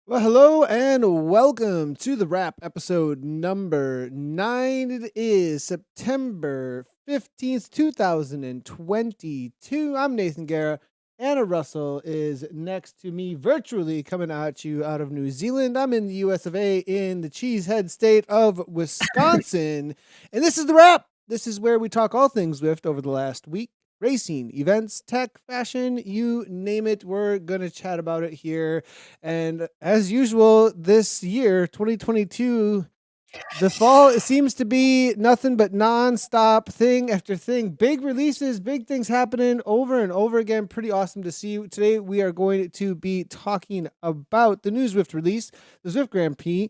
Well, hello and welcome to the wrap episode number 9. It is September 15th, 2022. I'm Nathan Guerra. Anna Russell is next to me virtually coming at you out of New Zealand. I'm in the US of A in the cheesehead state of Wisconsin. And this is the wrap. This is where we talk all things Zwift over the last week. Racing, events, tech, fashion, you name it. We're going to chat about it here. And as usual, this year, 2022, the fall seems to be nothing but nonstop thing after thing. Big releases, big things happening over and over again. Pretty awesome to see. Today, we are going to be talking about the new Zwift release, the Zwift Grand Prix,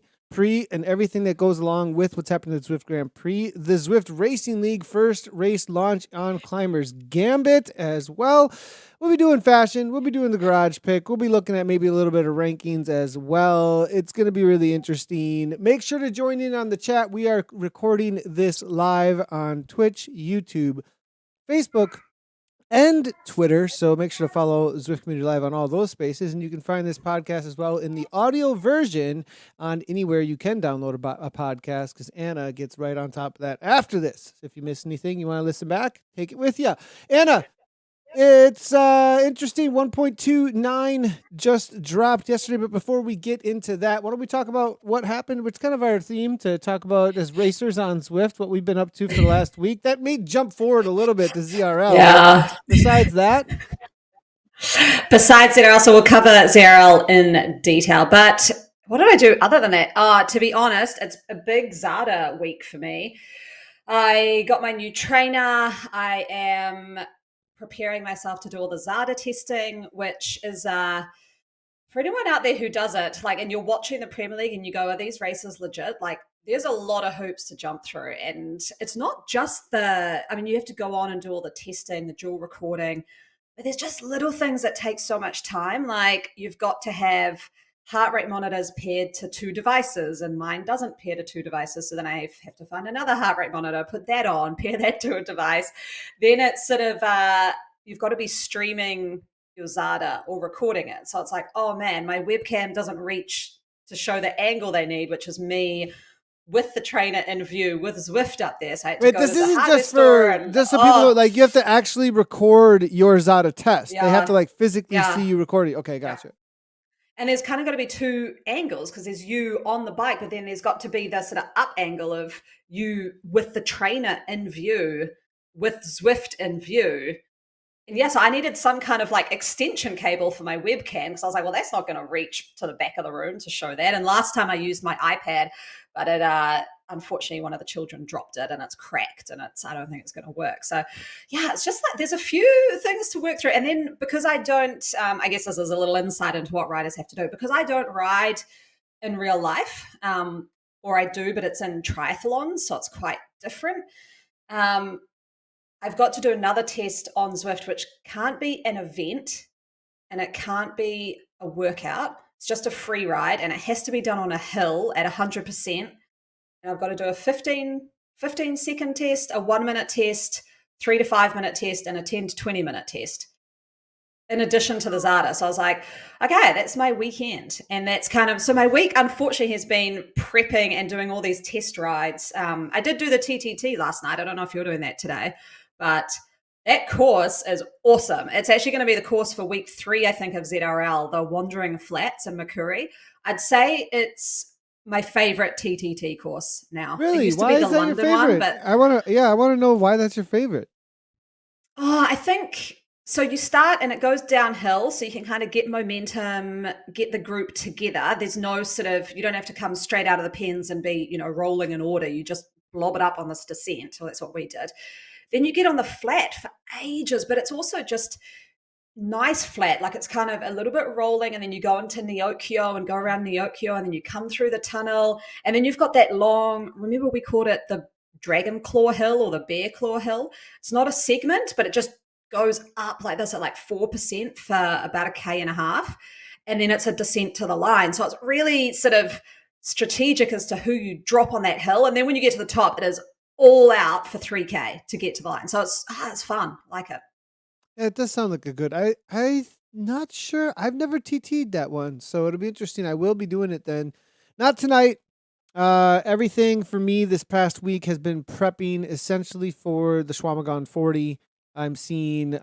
and everything that goes along with what's happening at the Zwift Grand Prix. The Zwift Racing League first race launch on Climbers Gambit as well. We'll be doing fashion. We'll be doing the garage pick. We'll be looking at maybe a little bit of rankings as well. It's going to be really interesting. Make sure to join in on the chat. We are recording this live on Twitch, YouTube, Facebook, and Twitter. So make sure to follow Zwift Community Live on all those spaces. And you can find this podcast as well in the audio version on anywhere you can download a podcast, because Anna gets right on top of that after this. So if you miss anything, you want to listen back, take it with you. Anna, it's interesting. 1.29 just dropped yesterday. But before we get into that, why don't we talk about what happened? It's kind of our theme to talk about as racers on Zwift, what we've been up to for the last week. That may jump forward a little bit to ZRL. Yeah. Besides that, Besides ZRL, so we'll cover ZRL in detail. But what did I do other than that? To be honest, it's a big Zada week for me. I got my new trainer. I am preparing myself to do all the Zada testing, which is for anyone out there who does it, like, and you're watching the Premier League and you go, are these races legit? Like, there's a lot of hoops to jump through. And it's not just you have to go on and do all the testing, the dual recording, but there's just little things that take so much time. Like, you've got to have heart rate monitors paired to 2 devices, and mine doesn't pair to 2 devices. So then I have to find another heart rate monitor, put that on, pair that to a device. Then it's sort of, you've got to be streaming your Zada or recording it. So it's like, oh man, my webcam doesn't reach to show the angle they need, which is me with the trainer in view with Zwift up there. So I had to go this to the isn't hardware just store for just so people like you have to actually record your Zada test. They have to like physically see you recording. Okay, gotcha. And there's kind of got to be 2 angles, because there's you on the bike, but then there's got to be the sort of up angle of you with the trainer in view, with Zwift in view. And yeah, so I needed some kind of like extension cable for my webcam, because I was like, well, that's not going to reach to the back of the room to show that. And last time I used my iPad, but it unfortunately one of the children dropped it and it's cracked, and I don't think it's going to work. So yeah, it's just like there's a few things to work through. And then because I don't, I guess this is a little insight into what riders have to do, because I don't ride in real life, or I do, but it's in triathlons, so it's quite different. I've got to do another test on Zwift, which can't be an event and it can't be a workout. It's just a free ride, and it has to be done on a hill at 100%. And I've got to do a 15 second test, a 1 minute test, 3 to 5 minute test, and a 10 to 20 minute test, in addition to the Zada. So I was like, okay, that's my weekend. And that's kind of, so my week unfortunately has been prepping and doing all these test rides. I did do the TTT last night. I don't know if you're doing that today, but that course is awesome. It's actually going to be the course for week 3, I think, of ZRL, the Wandering Flats in Makuri. I'd say it's my favorite TTT course now. Really? It used to why be the is that London your favorite? one, but I want to know why that's your favorite. Oh, I think so. You start and it goes downhill, so you can kind of get momentum, get the group together. There's no sort of, you don't have to come straight out of the pens and be, rolling in order. You just blob it up on this descent. So that's what we did. Then you get on the flat for ages, but it's also just nice flat. Like, it's kind of a little bit rolling, and then you go into Neokyo and go around Neokyo, and then you come through the tunnel, and then you've got that long, remember we called it the Dragon Claw Hill or the Bear Claw Hill. It's not a segment, but it just goes up like this at like 4% for about 1.5 km. And then it's a descent to the line. So it's really sort of strategic as to who you drop on that hill. And then when you get to the top, it is all out for 3K to get to the line. So it's fun. I like it. Yeah, it does sound like a good. I not sure. I've never TT'd that one, so it'll be interesting. I will be doing it then. Not tonight. Everything for me this past week has been prepping essentially for the Schwamagon 40. I'm seeing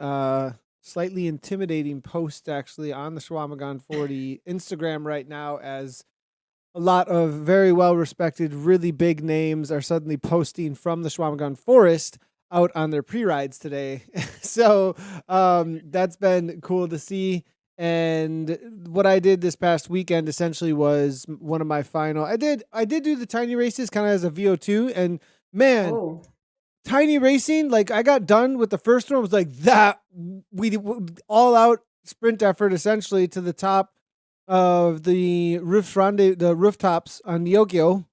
slightly intimidating posts actually on the Schwamagon 40 Instagram right now, as a lot of very well respected, really big names are suddenly posting from the Schwamagon Forest out on their pre rides today. So that's been cool to see. And what I did this past weekend essentially was one of my final. I did do the tiny races kind of as a VO2, and man, Oh, tiny racing, like I got done with the first one, was like that we all out sprint effort essentially to the top of the the rooftops on Yokio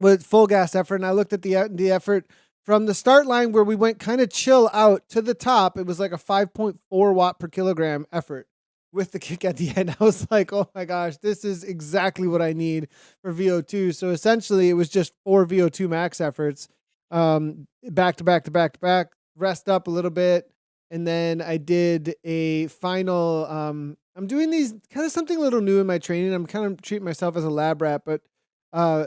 with full gas effort. And I looked at the effort from the start line where we went kind of chill out to the top. It was like a 5.4 watt per kilogram effort with the kick at the end. I was like, oh my gosh, this is exactly what I need for VO2. So essentially, it was just 4 VO2 max efforts, back to back to back to back, rest up a little bit. And then I did a final. I'm doing these kind of something a little new in my training. I'm kind of treating myself as a lab rat, but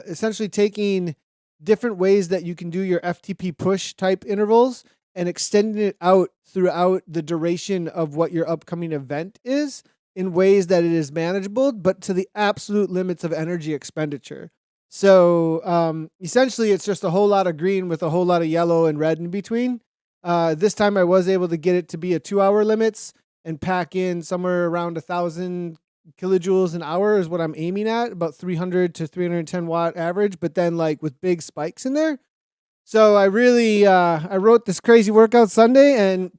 essentially taking different ways that you can do your FTP push type intervals and extending it out throughout the duration of what your upcoming event is, in ways that it is manageable, but to the absolute limits of energy expenditure. So essentially, it's just a whole lot of green with a whole lot of yellow and red in between. This time, I was able to get it to be a 2-hour limits and pack in somewhere around 1,000 kilojoules an hour is what I'm aiming at, about 300 to 310 watt average, but then like with big spikes in there. So I really I wrote this crazy workout Sunday, and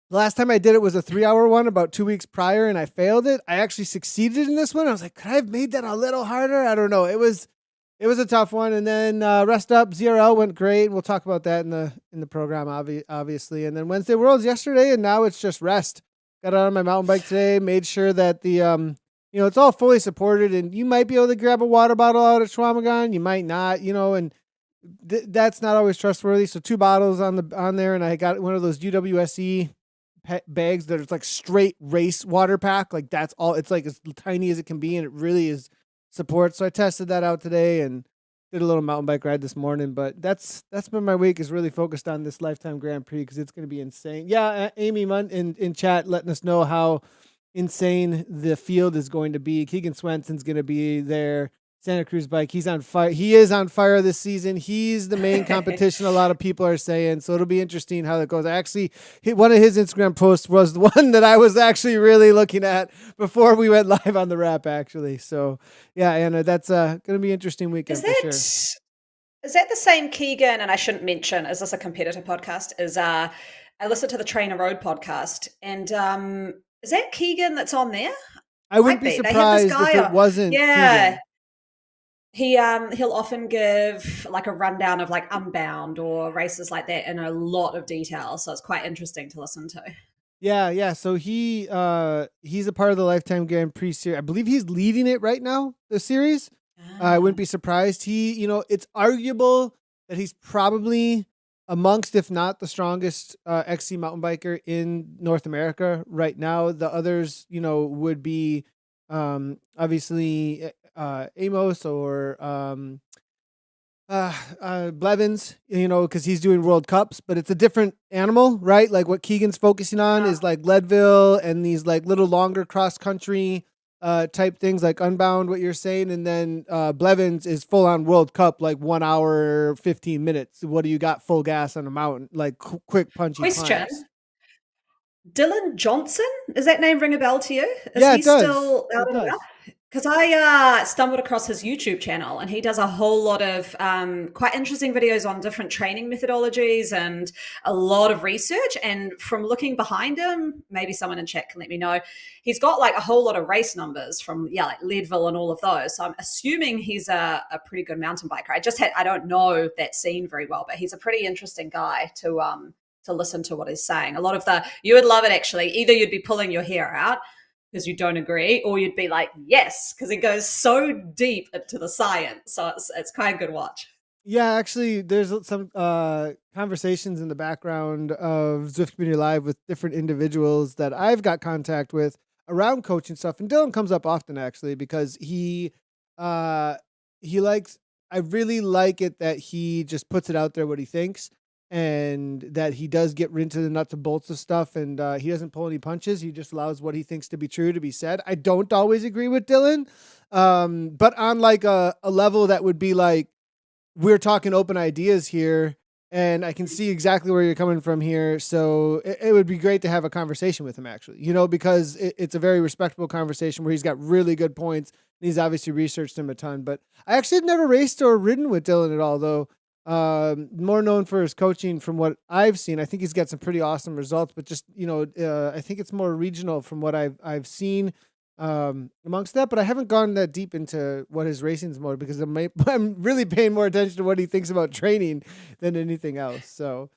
the last time I did it was a 3-hour one about 2 weeks prior, and I failed it. I actually succeeded in this one. I was like, could I have made that a little harder? I don't know. It was a tough one. And then rest up, ZRL went great. We'll talk about that in the program, obviously. And then Wednesday Worlds yesterday, and now it's just rest. Got out on my mountain bike today, made sure that the it's all fully supported, and you might be able to grab a water bottle out at Schwamagon, you might not, and that's not always trustworthy. So 2 bottles on there, and I got one of those UWSE bags that it's like straight race water pack. Like that's all. It's like as tiny as it can be, and it really is support. So I tested that out today and did a little mountain bike ride this morning. But that's been my week, is really focused on this Lifetime Grand Prix because it's going to be insane. Yeah, Amy Munn in chat letting us know how insane the field is going to be. Keegan Swenson's going to be there. Santa Cruz bike. He's on fire. He is on fire this season. He's the main competition. A lot of people are saying, so it'll be interesting how that goes. One of his Instagram posts was the one that I was actually really looking at before we went live on the wrap, actually. So yeah, Anna, that's going to be an interesting weekend for sure. Is that the same Keegan? And I shouldn't mention, is this a competitor podcast? I listened to the Trainer Road podcast, and is that Keegan that's on there? I wouldn't be surprised if it wasn't. Yeah. Keegan. He'll often give like a rundown of like Unbound or races like that in a lot of detail, so it's quite interesting to listen to. Yeah. So he's a part of the Lifetime Grand Prix series. I believe he's leading it right now, the series. I wouldn't be surprised. It's arguable that he's probably amongst, if not the strongest XC mountain biker in North America right now. The others, would be obviously Amos or Blevins, because he's doing World Cups, but it's a different animal, right? Like what Keegan's focusing on is like Leadville and these like little longer cross country type things like Unbound, what you're saying. And then Blevins is full on World Cup, like 1 hour, 15 minutes. What do you got? Full gas on a mountain, like quick punchy Question. climbs. Dylan Johnson, does that name ring a bell to you? Yeah, it does. Still out and about? Because I stumbled across his YouTube channel, and he does a whole lot of quite interesting videos on different training methodologies and a lot of research. And from looking behind him, maybe someone in chat can let me know, he's got like a whole lot of race numbers from like Leadville and all of those. So I'm assuming he's a pretty good mountain biker. I don't know that scene very well, but he's a pretty interesting guy to listen to what he's saying. A lot of you would love it actually. Either you'd be pulling your hair out because you don't agree, or you'd be like, yes, because it goes so deep into the science. So it's quite a good watch. Yeah, actually, there's some conversations in the background of Zwift Community Live with different individuals that I've got contact with around coaching stuff. And Dylan comes up often actually because he likes. I really like it that he just puts it out there what he thinks, and that he does get into the nuts and bolts of stuff, and he doesn't pull any punches. He just allows what he thinks to be true to be said. I don't always agree with Dylan, but on like a level that would be like, we're talking open ideas here, and I can see exactly where you're coming from here. So it would be great to have a conversation with him, actually, because it's a very respectable conversation where he's got really good points. And he's obviously researched him a ton, but I actually had never raced or ridden with Dylan at all, though. More known for his coaching from what I've seen. I think he's got some pretty awesome results, but just, I think it's more regional from what I've seen amongst that, but I haven't gone that deep into what his racing's mode because I'm really paying more attention to what he thinks about training than anything else. So,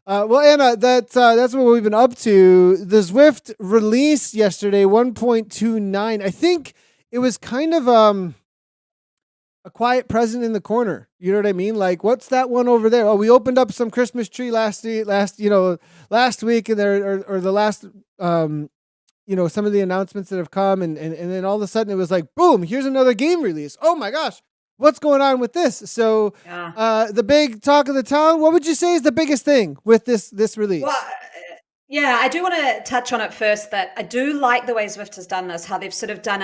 well, Anna, that's what we've been up to. The Zwift release yesterday, 1.29. I think it was kind of a quiet present in the corner. You know what I mean? Like, what's that one over there? Oh, we opened up some Christmas tree last week, and there or the last some of the announcements that have come, and then all of a sudden it was like, boom, here's another game release. Oh my gosh, what's going on with this? So the big talk of the town, what would you say is the biggest thing with this release? Well, yeah, I do want to touch on it first, that I do like the way Zwift has done this, how they've sort of done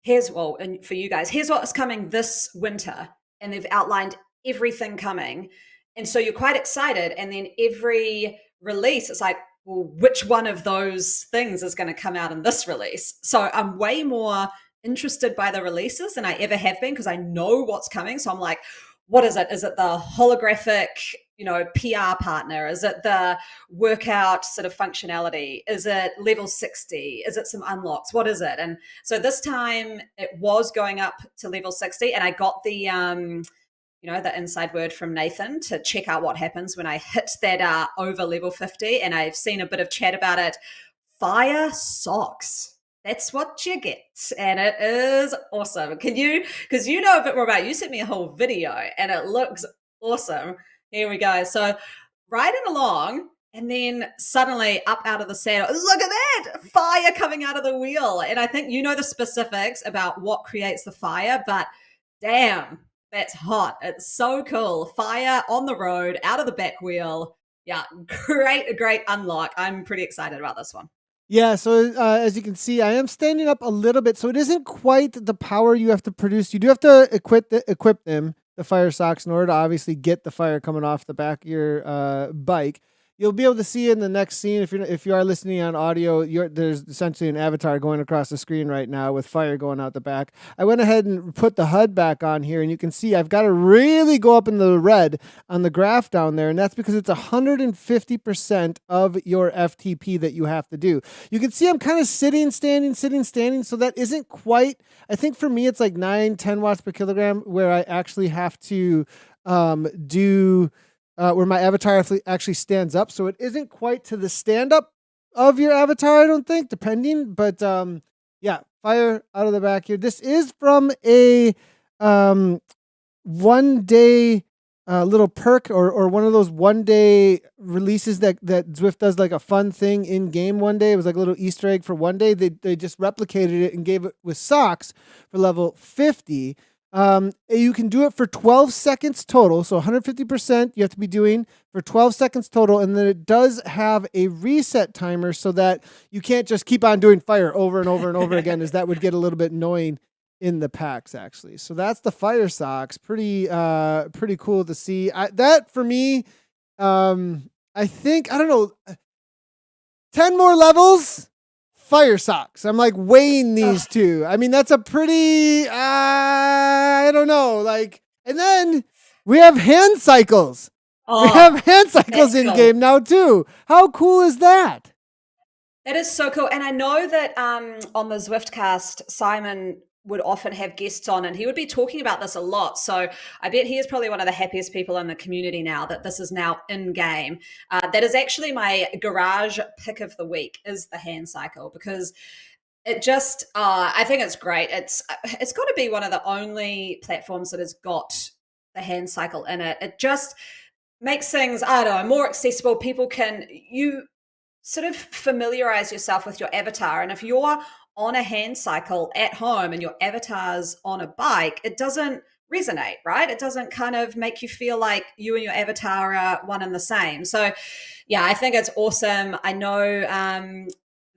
and for you guys, here's what's coming this winter. And they've outlined everything coming. And so you're quite excited. And then every release, it's like, well, which one of those things is going to come out in this release? So I'm way more interested by the releases than I ever have been because I know what's coming. So I'm like, what is it? Is it the holographic, PR partner? Is it the workout sort of functionality? Is it level 60? Is it some unlocks? What is it? And so this time it was going up to level 60, and I got the the inside word from Nathan to check out what happens when I hit that over level 50. And I've seen a bit of chat about it. Fire socks. That's what you get. And it is awesome. Because you know a bit more about it. You sent me a whole video and it looks awesome. Here we go. So riding along, and then suddenly up out of the saddle, look at that, fire coming out of the wheel. And I think you know the specifics about what creates the fire, but damn, that's hot. It's so cool. Fire on the road, out of the back wheel. Yeah, great unlock. I'm pretty excited about this one. Yeah, so as you can see, I am standing up a little bit, so it isn't quite the power you have to produce. You do have to equip them, the fire socks, in order to obviously get the fire coming off the back of your bike. You'll be able to see in the next scene, if you are listening on audio, there's essentially an avatar going across the screen right now with fire going out the back. I went ahead and put the HUD back on here, and you can see I've got to really go up in the red on the graph down there, and that's because it's 150% of your FTP that you have to do. You can see I'm kind of sitting, standing, so that isn't quite, I think for me it's like 9-10 watts per kilogram where I actually have to do... where my avatar actually stands up. So it isn't quite to the stand up of your avatar, I don't think, depending. But yeah, fire out of the back here. This is from a 1 day little perk or one of those 1 day releases that Zwift does, like a fun thing in game 1 day. It was like a little Easter egg for 1 day. They just replicated it and gave it with socks for level 50. You can do it for 12 seconds total. So 150% you have to be doing for 12 seconds total. And then it does have a reset timer so that you can't just keep on doing fire over and over and over again, as that would get a little bit annoying in the packs actually. So that's the fire socks. Pretty cool to see. That for me, I think, I don't know, 10 more levels, fire socks. I'm like weighing these two. I mean, that's a pretty, I don't know, like, and then we have hand cycles. We have hand cycles in game now too. How cool is that? That is so cool. And I know that on the Zwiftcast, Simon would often have guests on and he would be talking about this a lot. So I bet he is probably one of the happiest people in the community now that this is now in game. That is actually my garage pick of the week, is the hand cycle, because it just, I think it's great. It's got to be one of the only platforms that has got the hand cycle in it. It just makes things, I don't know, more accessible. People can, sort of familiarize yourself with your avatar. And if you're on a hand cycle at home and your avatar's on a bike, it doesn't resonate, right? It doesn't kind of make you feel like you and your avatar are one and the same. So, yeah, I think it's awesome. I know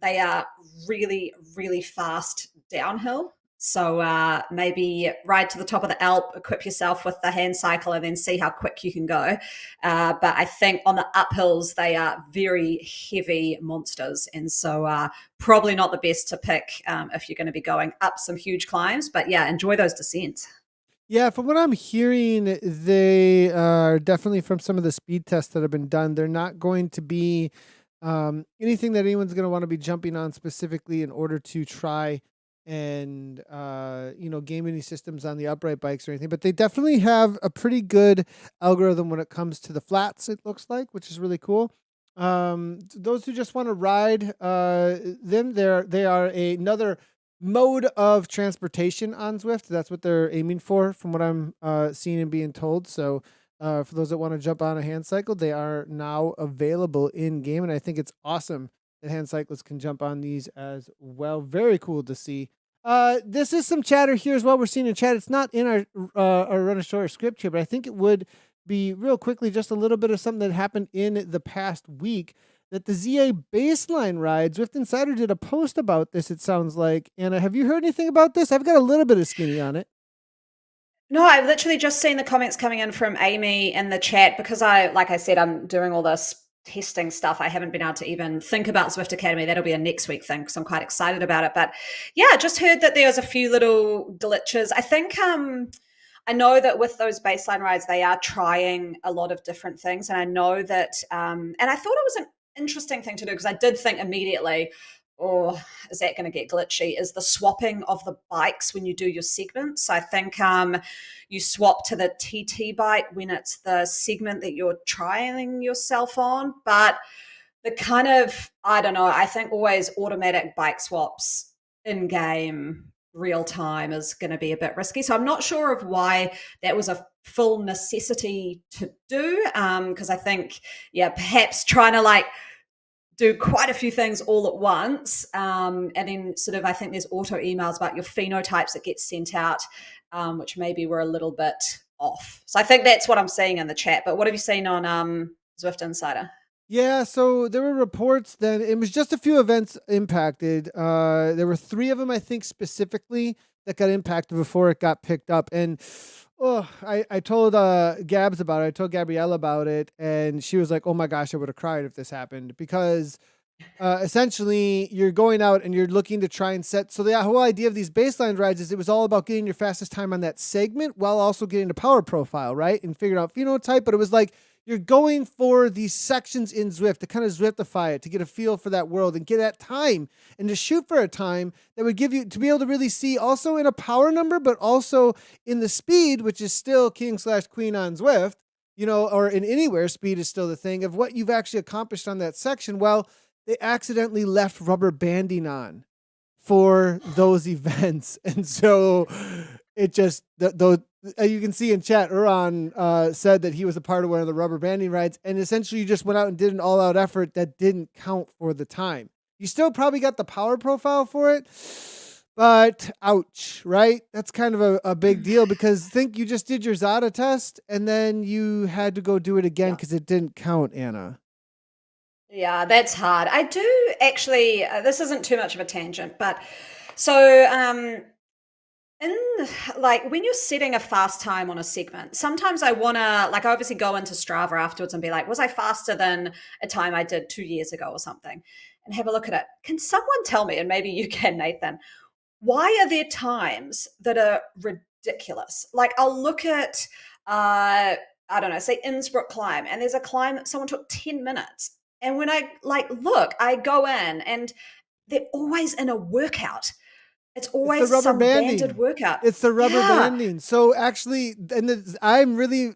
they are really, really fast downhill. So maybe ride to the top of the Alp, equip yourself with the hand cycle, and then see how quick you can go. But I think on the uphills, they are very heavy monsters. And so probably not the best to pick if you're going to be going up some huge climbs. But yeah, enjoy those descents. Yeah, from what I'm hearing, they are definitely from some of the speed tests that have been done. They're not going to be anything that anyone's going to want to be jumping on specifically in order to try and game any systems on the upright bikes or anything. But they definitely have a pretty good algorithm when it comes to the flats. It looks like, which is really cool. Those who just want to ride them, they are another mode of transportation on Zwift. That's what they're aiming for, from what I'm seeing and being told. So for those that want to jump on a hand cycle, they are now available in game, and I think it's awesome that hand cyclists can jump on these as well. Very cool to see. This is some chatter here as well. We're seeing in chat. It's not in our run a short script here, but I think it would be real quickly just a little bit of something that happened in the past week. That the ZA baseline ride, Zwift Insider did a post about this, it sounds like. Anna, have you heard anything about this? I've got a little bit of skinny on it. No, I've literally just seen the comments coming in from Amy in the chat because like I said, I'm doing all this testing stuff. I haven't been able to even think about Zwift Academy. That'll be a next week thing because I'm quite excited about it. But yeah, just heard that there's a few little glitches. I think I know that with those baseline rides, they are trying a lot of different things. And I know that, and I thought it was an interesting thing to do because I did think immediately, oh, is that going to get glitchy? Is the swapping of the bikes when you do your segments. I think you swap to the TT bike when it's the segment that you're trying yourself on. But the kind of, I don't know, I think always automatic bike swaps in game real time is going to be a bit risky. So I'm not sure of why that was a full necessity to do. Because I think, yeah, perhaps trying to do quite a few things all at once. And then sort of, I think there's auto emails about your phenotypes that get sent out, which maybe were a little bit off. So I think that's what I'm seeing in the chat. But what have you seen on Zwift Insider? Yeah, so there were reports that it was just a few events impacted. There were 3 of them, I think, specifically that got impacted before it got picked up. And I told Gabs about it. I told Gabrielle about it, and she was like, "Oh my gosh, I would have cried if this happened," because essentially you're going out and you're looking to try and set. So the whole idea of these baseline rides is it was all about getting your fastest time on that segment while also getting the power profile, right? And figuring out phenotype. But it was like you're going for these sections in Zwift to kind of Zwiftify it, to get a feel for that world and get that time and to shoot for a time that would give you to be able to really see also in a power number, but also in the speed, which is still king/queen on Zwift, or in anywhere, speed is still the thing of what you've actually accomplished on that section. Well, they accidentally left rubber banding on for those events. And so it just, you can see in chat, Uran said that he was a part of one of the rubber banding rides, and essentially you just went out and did an all-out effort that didn't count for the time. You still probably got the power profile for it, but ouch, right? That's kind of a big deal because think you just did your Zada test and then you had to go do it again because it didn't count, Anna. Yeah, that's hard. I do actually, this isn't too much of a tangent, but so when you're setting a fast time on a segment, sometimes I want to I obviously go into Strava afterwards and be like, was I faster than a time I did 2 years ago or something, and have a look at it. Can someone tell me, and maybe you can, Nathan, why are there times that are ridiculous? I'll look at I don't know, say Innsbruck climb, and there's a climb that someone took 10 minutes, and when I look, I go in and they're always in a workout. It's always some banded workout. It's the rubber banding. So actually, I'm really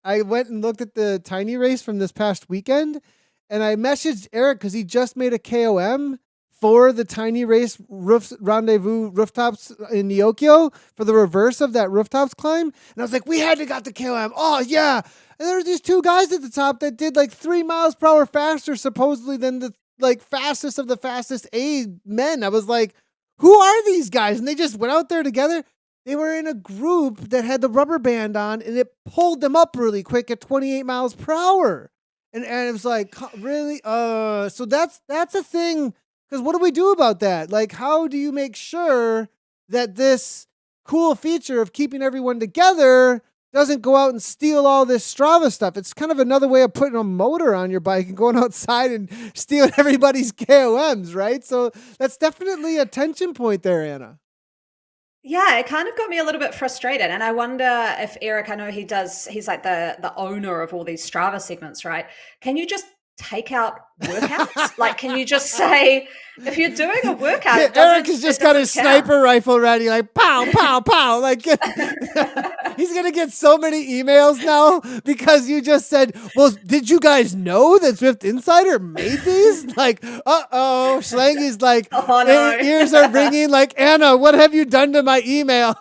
I went and looked at the tiny race from this past weekend, and I messaged Eric because he just made a KOM for the tiny race rendezvous rooftops in Neokyo for the reverse of that rooftops climb. And I was like, we had to got the KOM. Oh yeah. And there were these 2 guys at the top that did 3 miles per hour faster supposedly than the like fastest of the fastest A men. I was like, who are these guys? And they just went out there together. They were in a group that had the rubber band on, and it pulled them up really quick at 28 miles per hour. And it was like, really? So that's a thing. Because what do we do about that? Like, how do you make sure that this cool feature of keeping everyone together doesn't go out and steal all this Strava stuff? It's kind of another way of putting a motor on your bike and going outside and stealing everybody's KOMs, right? So that's definitely a tension point there, Anna. Yeah, it kind of got me a little bit frustrated. And I wonder if Eric, I know he's like the owner of all these Strava segments, right? Can you just take out workouts? Like, can you just say, if you're doing a workout, Eric has just got his count. sniper rifle ready, like pow, pow, pow. Like he's gonna get so many emails now because you just said, "Well, did you guys know that Zwift Insider made these?" Like, Schlangy's like, oh, no. ears are ringing. Like, Anna, what have you done to my email?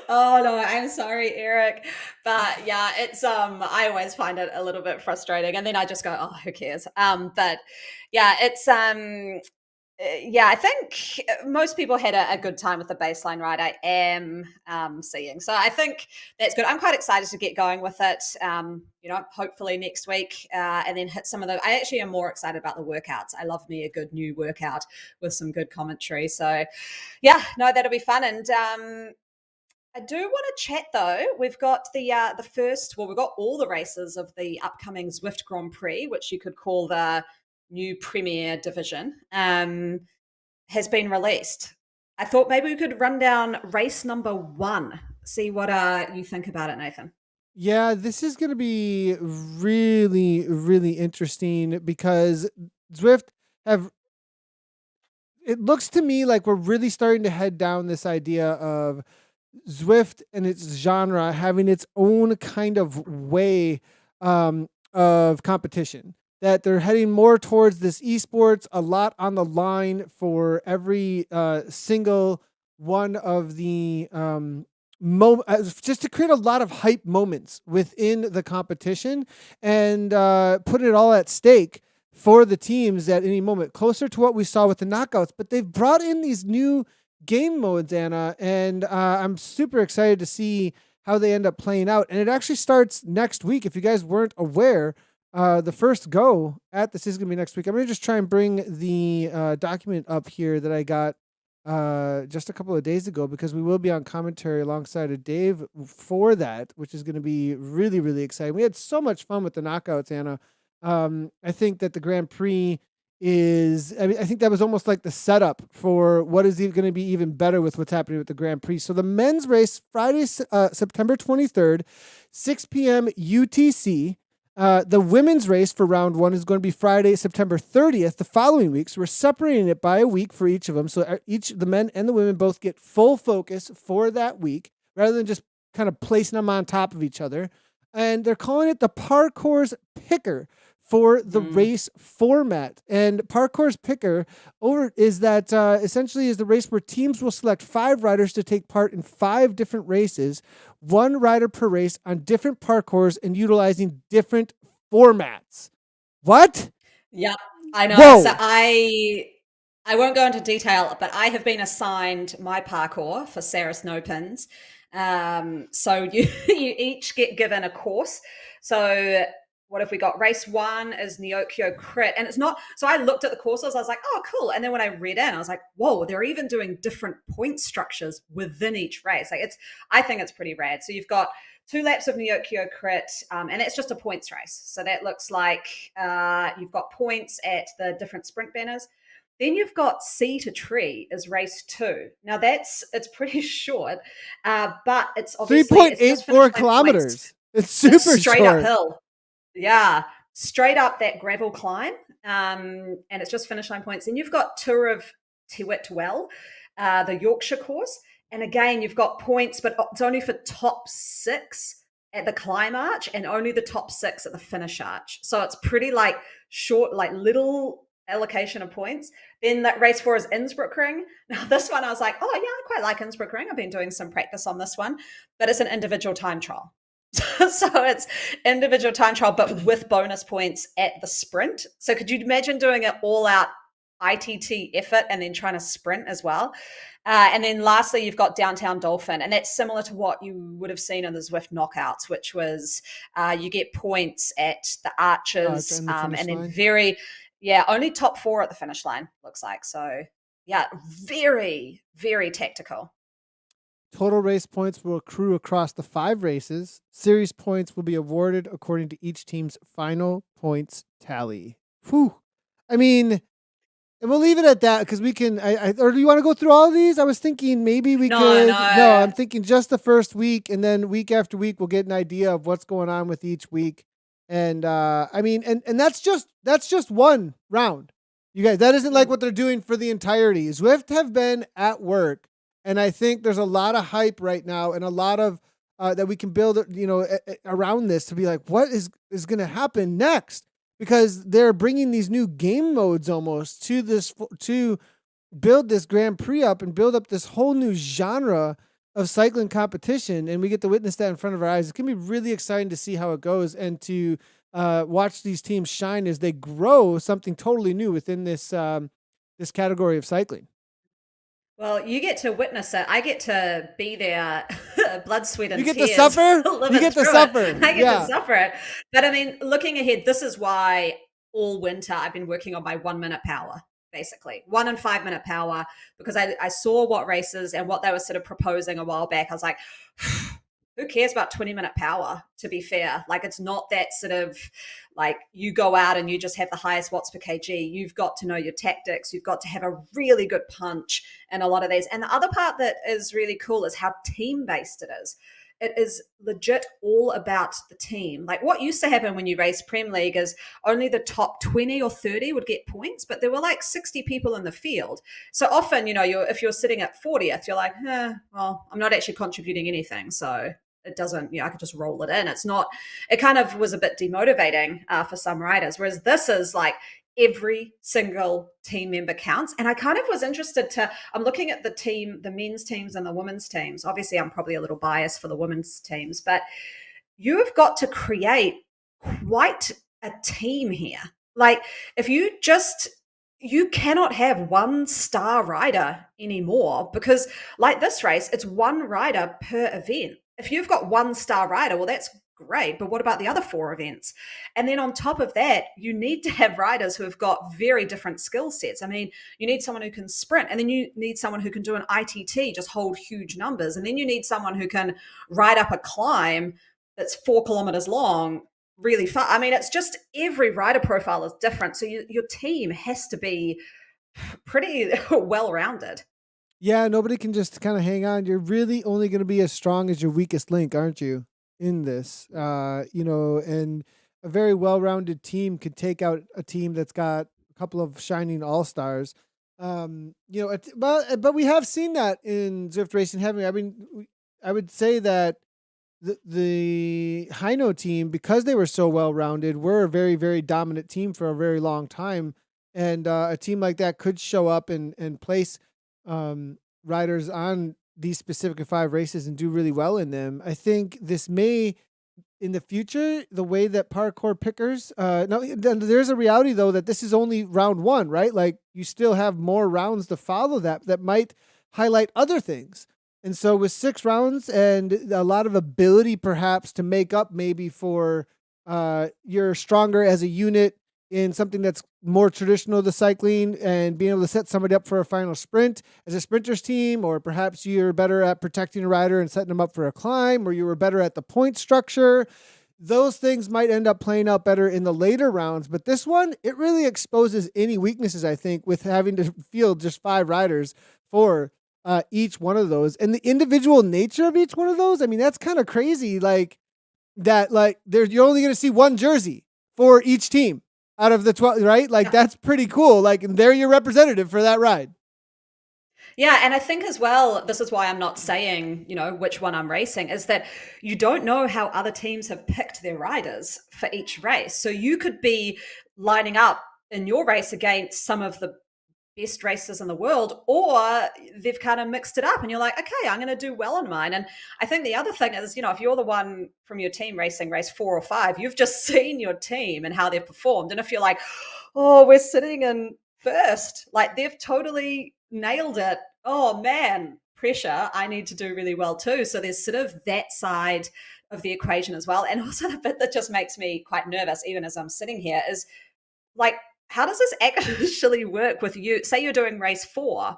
Oh no, I'm sorry, Eric. But yeah, it's I always find it a little bit frustrating. And then I just go, oh, who cares? But yeah, it's yeah, I think most people had a good time with the baseline ride. I am seeing. So I think that's good. I'm quite excited to get going with it. Hopefully next week and then hit some of the, I actually am more excited about the workouts. I love me a good new workout with some good commentary. So yeah, no, that'll be fun. And I do want to chat though. We've got the first. Well, we've got all the races of the upcoming Zwift Grand Prix, which you could call the new Premier Division, has been released. I thought maybe we could run down race number 1. See what you think about it, Nathan. Yeah, this is going to be really, really interesting because Zwift have. It looks to me like we're really starting to head down this idea of Zwift and its genre having its own kind of way of competition. That they're heading more towards this esports, a lot on the line for every single one of the just to create a lot of hype moments within the competition and put it all at stake for the teams at any moment, closer to what we saw with the knockouts. But they've brought in these new game modes, Anna, and I'm super excited to see how they end up playing out. And it actually starts next week. If you guys weren't aware, the first go at this is going to be next week. I'm going to just try and bring the document up here that I got just a couple of days ago, because we will be on commentary alongside of Dave for that, which is going to be really, really exciting. We had so much fun with the knockouts, Anna. I think that the Grand Prix I think that was almost like the setup for what is going to be even better with what's happening with the Grand Prix. So the men's race, Friday, September 23rd, 6 p.m. UTC. The women's race for round 1 is going to be Friday, September 30th, the following week. So we're separating it by a week for each of them. So the men and the women both get full focus for that week, rather than just kind of placing them on top of each other. And they're calling it the Parcours Picker for the race format. And Parcours Picker is that essentially is the race where teams will select 5 riders to take part in 5 different races, 1 rider per race on different parcours and utilizing different formats. What? Yeah, I know. Whoa. So I won't go into detail, but I have been assigned my parkour for Sarah Snowpins. So you each get given a course. So what have we got? Race 1 is Neokyo Crit. And it's not, so I looked at the courses, I was like, oh, cool. And then when I read in, I was like, whoa, they're even doing different point structures within each race. Like I think it's pretty rad. So you've got 2 laps of Neokyo Crit, and it's just a points race. So that looks like you've got points at the different sprint banners. Then you've got Sea to Tree is race 2. Now it's pretty short, but it's obviously 3.84 kilometers. It's super straight short. uphill. Yeah, straight up that gravel climb, and it's just finish line points. And you've got Tour of Tewitwell, the Yorkshire course, and again you've got points, but it's only for top 6 at the climb arch and only the top 6 at the finish arch. So it's pretty like short, like little allocation of points. Then that race 4 is Innsbruck Ring. Now this one I was like, oh yeah, I quite like Innsbruck Ring. I've been doing some practice on this one, but it's an individual time trial. So it's individual time trial, but with bonus points at the sprint. So could you imagine doing an all out ITT effort and then trying to sprint as well? And then lastly, you've got Downtown Dolphin, and that's similar to what you would have seen in the Zwift knockouts, which was you get points at the arches, And the finish and then line. only top 4 at the finish line, looks like. So yeah, very, very tactical. Total race points will accrue across the 5 races. Series points will be awarded according to each team's final points tally. Whew. I mean, and we'll leave it at that because we can. Or do you want to go through all of these? I was thinking maybe we could. No, I'm thinking just the first week, and then week after week we'll get an idea of what's going on with each week. And I mean, and that's just one round. You guys, that isn't like what they're doing for the entirety. Zwift have been at work, and I think there's a lot of hype right now, and a lot of that we can build, around this to be like, what is going to happen next? Because they're bringing these new game modes almost to this to build this Grand Prix up and build up this whole new genre of cycling competition, and we get to witness that in front of our eyes. It's gonna be really exciting to see how it goes and to watch these teams shine as they grow something totally new within this this category of cycling. Well, you get to witness it. I get to be there, blood, sweat, and You get tears. to suffer. You get to suffer. I get to suffer it. But I mean, looking ahead, this is why all winter I've been working on my 1 minute power, basically 1 and 5 minute power, because I saw what races and what they were sort of proposing a while back. I was like, who cares about 20-minute power, to be fair? Like, it's not that sort of like you go out and you just have the highest watts per kg. You've got to know your tactics. You've got to have a really good punch in a lot of these. And the other part that is really cool is how team-based it is. It is legit all about the team. Like, what used to happen when you race Prem League is only the top 20 or 30 would get points, but there were like 60 people in the field. So often, if you're sitting at 40th, you're like, well, I'm not actually contributing anything. So it doesn't, I could just roll it in. It kind of was a bit demotivating for some riders. Whereas this is like every single team member counts. And I kind of was interested I'm looking at the men's teams and the women's teams. Obviously, I'm probably a little biased for the women's teams, but you have got to create quite a team here. Like, if you cannot have one star rider anymore, because like this race, it's one rider per event. If you've got one star rider, well, that's great. But what about the other 4 events? And then on top of that, you need to have riders who have got very different skill sets. I mean, you need someone who can sprint, and then you need someone who can do an ITT, just hold huge numbers. And then you need someone who can ride up a climb that's 4 kilometers long really far. I mean, it's just every rider profile is different. So your team has to be pretty well-rounded. Yeah, nobody can just kind of hang on. You're really only going to be as strong as your weakest link, aren't you? In this, and a very well-rounded team could take out a team that's got a couple of shining all-stars. But we have seen that in Zwift racing, haven't we? I mean, I would say that the Hino team, because they were so well-rounded, were a very, very dominant team for a very long time. And a team like that could show up and place riders on these specific 5 races and do really well in them. I think this may, in the future, the way that parkour pickers, no, there's a reality though that this is only round 1, right? Like, you still have more rounds to follow that might highlight other things. And so with 6 rounds and a lot of ability perhaps to make up maybe for you're stronger as a unit in something that's more traditional to cycling, and being able to set somebody up for a final sprint as a sprinter's team, or perhaps you're better at protecting a rider and setting them up for a climb, or you were better at the point structure. Those things might end up playing out better in the later rounds. But this one, it really exposes any weaknesses, I think, with having to field just 5 riders for each one of those. And the individual nature of each one of those, I mean, that's kind of crazy. Like, that, like, you're only going to see one jersey for each team out of the 12, right? Like, that's pretty cool. Like, and they're your representative for that ride. Yeah, and I think as well, this is why I'm not saying, which one I'm racing, is that you don't know how other teams have picked their riders for each race. So you could be lining up in your race against some of the best races in the world, or they've kind of mixed it up and you're like, okay, I'm going to do well in mine. And I think the other thing is, if you're the one from your team racing race 4 or 5, you've just seen your team and how they've performed. And if you're like, oh, we're sitting in first, like they've totally nailed it. Oh man, pressure. I need to do really well too. So there's sort of that side of the equation as well. And also the bit that just makes me quite nervous, even as I'm sitting here, is like, how does this actually work with you? Say you're doing race 4.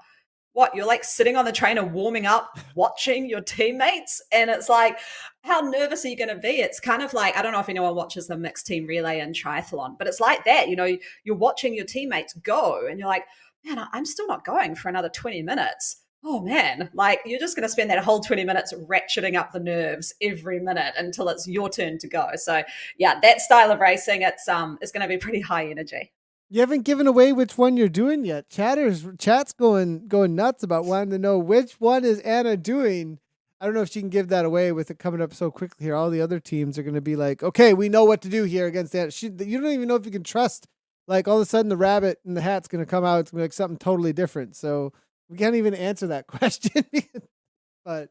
What, you're like sitting on the trainer warming up, watching your teammates, and it's like, how nervous are you going to be? It's kind of like, I don't know if anyone watches the mixed team relay and triathlon, but it's like that. You're watching your teammates go, and you're like, man, I'm still not going for another 20 minutes. Oh man, like you're just going to spend that whole 20 minutes ratcheting up the nerves every minute until it's your turn to go. So yeah, that style of racing, it's going to be pretty high energy. You haven't given away which one you're doing yet. Chat's going nuts about wanting to know which one is Anna doing. I don't know if she can give that away with it coming up so quickly here. All the other teams are going to be like, okay, we know what to do here against Anna. You don't even know if you can trust. Like all of a sudden the rabbit in the hat's going to come out. It's going to be like something totally different. So we can't even answer that question. But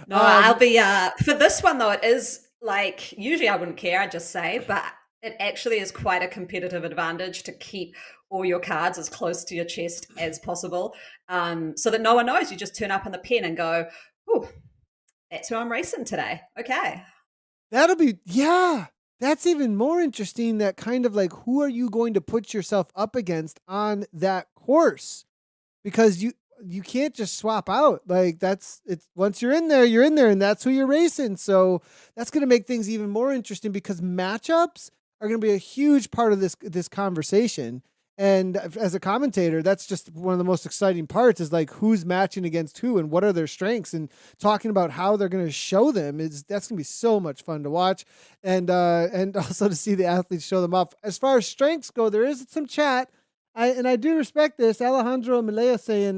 no, I'll be for this one though. It is like, usually I wouldn't care. I'd just say, but it actually is quite a competitive advantage to keep all your cards as close to your chest as possible, so that no one knows. You just turn up in the pen and go, "Oh, that's who I'm racing today." Okay. that'll be, yeah. That's even more interesting. That kind of like, who are you going to put yourself up against on that course? Because you can't just swap out. Like it's once you're in there, and that's who you're racing. So that's going to make things even more interesting because matchups are going to be a huge part of this conversation. And as a commentator, that's just one of the most exciting parts is like who's matching against who and what are their strengths, and talking about how they're going to show them that's going to be so much fun to watch, and also to see the athletes show them off. As far as strengths go, there is some chat. I do respect this. Alejandro Mileo saying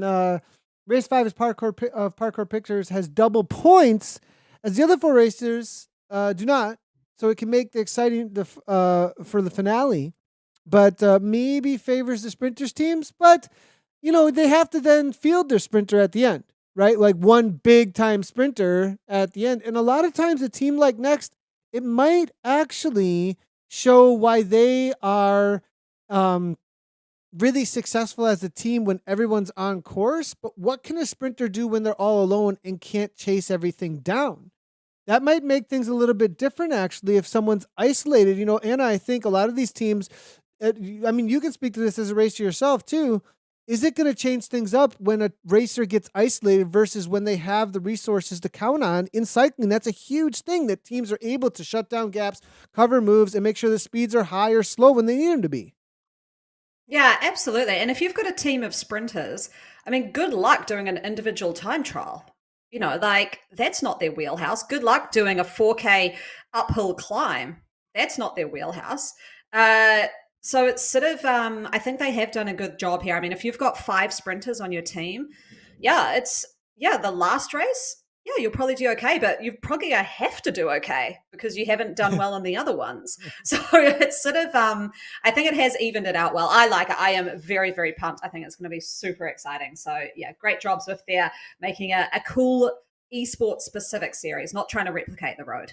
race 5 is parkour pictures has double points as the other 4 racers do not, so it can make the exciting for the finale, but maybe favors the sprinters teams. But they have to then field their sprinter at the end, right? Like one big time sprinter at the end, and a lot of times a team like Next, it might actually show why they are really successful as a team when everyone's on course. But what can a sprinter do when they're all alone and can't chase everything down? That might make things a little bit different, actually, if someone's isolated. Anna, I think a lot of these teams, I mean, you can speak to this as a racer yourself, too. Is it going to change things up when a racer gets isolated versus when they have the resources to count on? In cycling, that's a huge thing, that teams are able to shut down gaps, cover moves, and make sure the speeds are high or slow when they need them to be. Yeah, absolutely. And if you've got a team of sprinters, I mean, good luck doing an individual time trial. Like that's not their wheelhouse. Good luck doing a 4K uphill climb. That's not their wheelhouse. So it's sort of, I think they have done a good job here. I mean, if you've got 5 sprinters on your team, the last race, you'll probably do okay, but you're probably going to have to do okay because you haven't done well in the other ones. So it's sort of, I think it has evened it out well. I like it. I am very, very pumped. I think it's going to be super exciting. So yeah, great job Zwift there, making a cool esports specific series, not trying to replicate the road.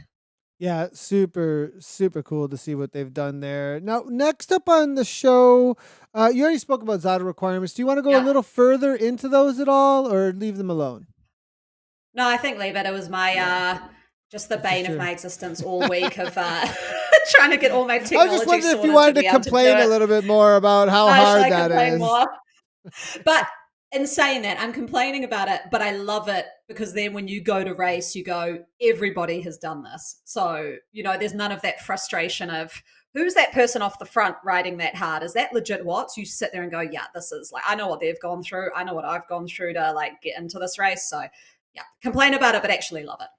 Yeah, super, super cool to see what they've done there. Now, next up on the show, you already spoke about ZRL requirements. Do you want to go a little further into those at all, or leave them alone? No, I think leave it. It was my just the bane of my existence all week of trying to get all my technology. I was just wondering if you wanted to complain a little bit more about how hard that is. More? But in saying that, I'm complaining about it, but I love it because then when you go to race, you go, everybody has done this. So, there's none of that frustration of who's that person off the front riding that hard? Is that legit Watts? You sit there and go, yeah, this is like, I know what they've gone through. I know what I've gone through to like get into this race. So yeah, complain about it, but actually love it.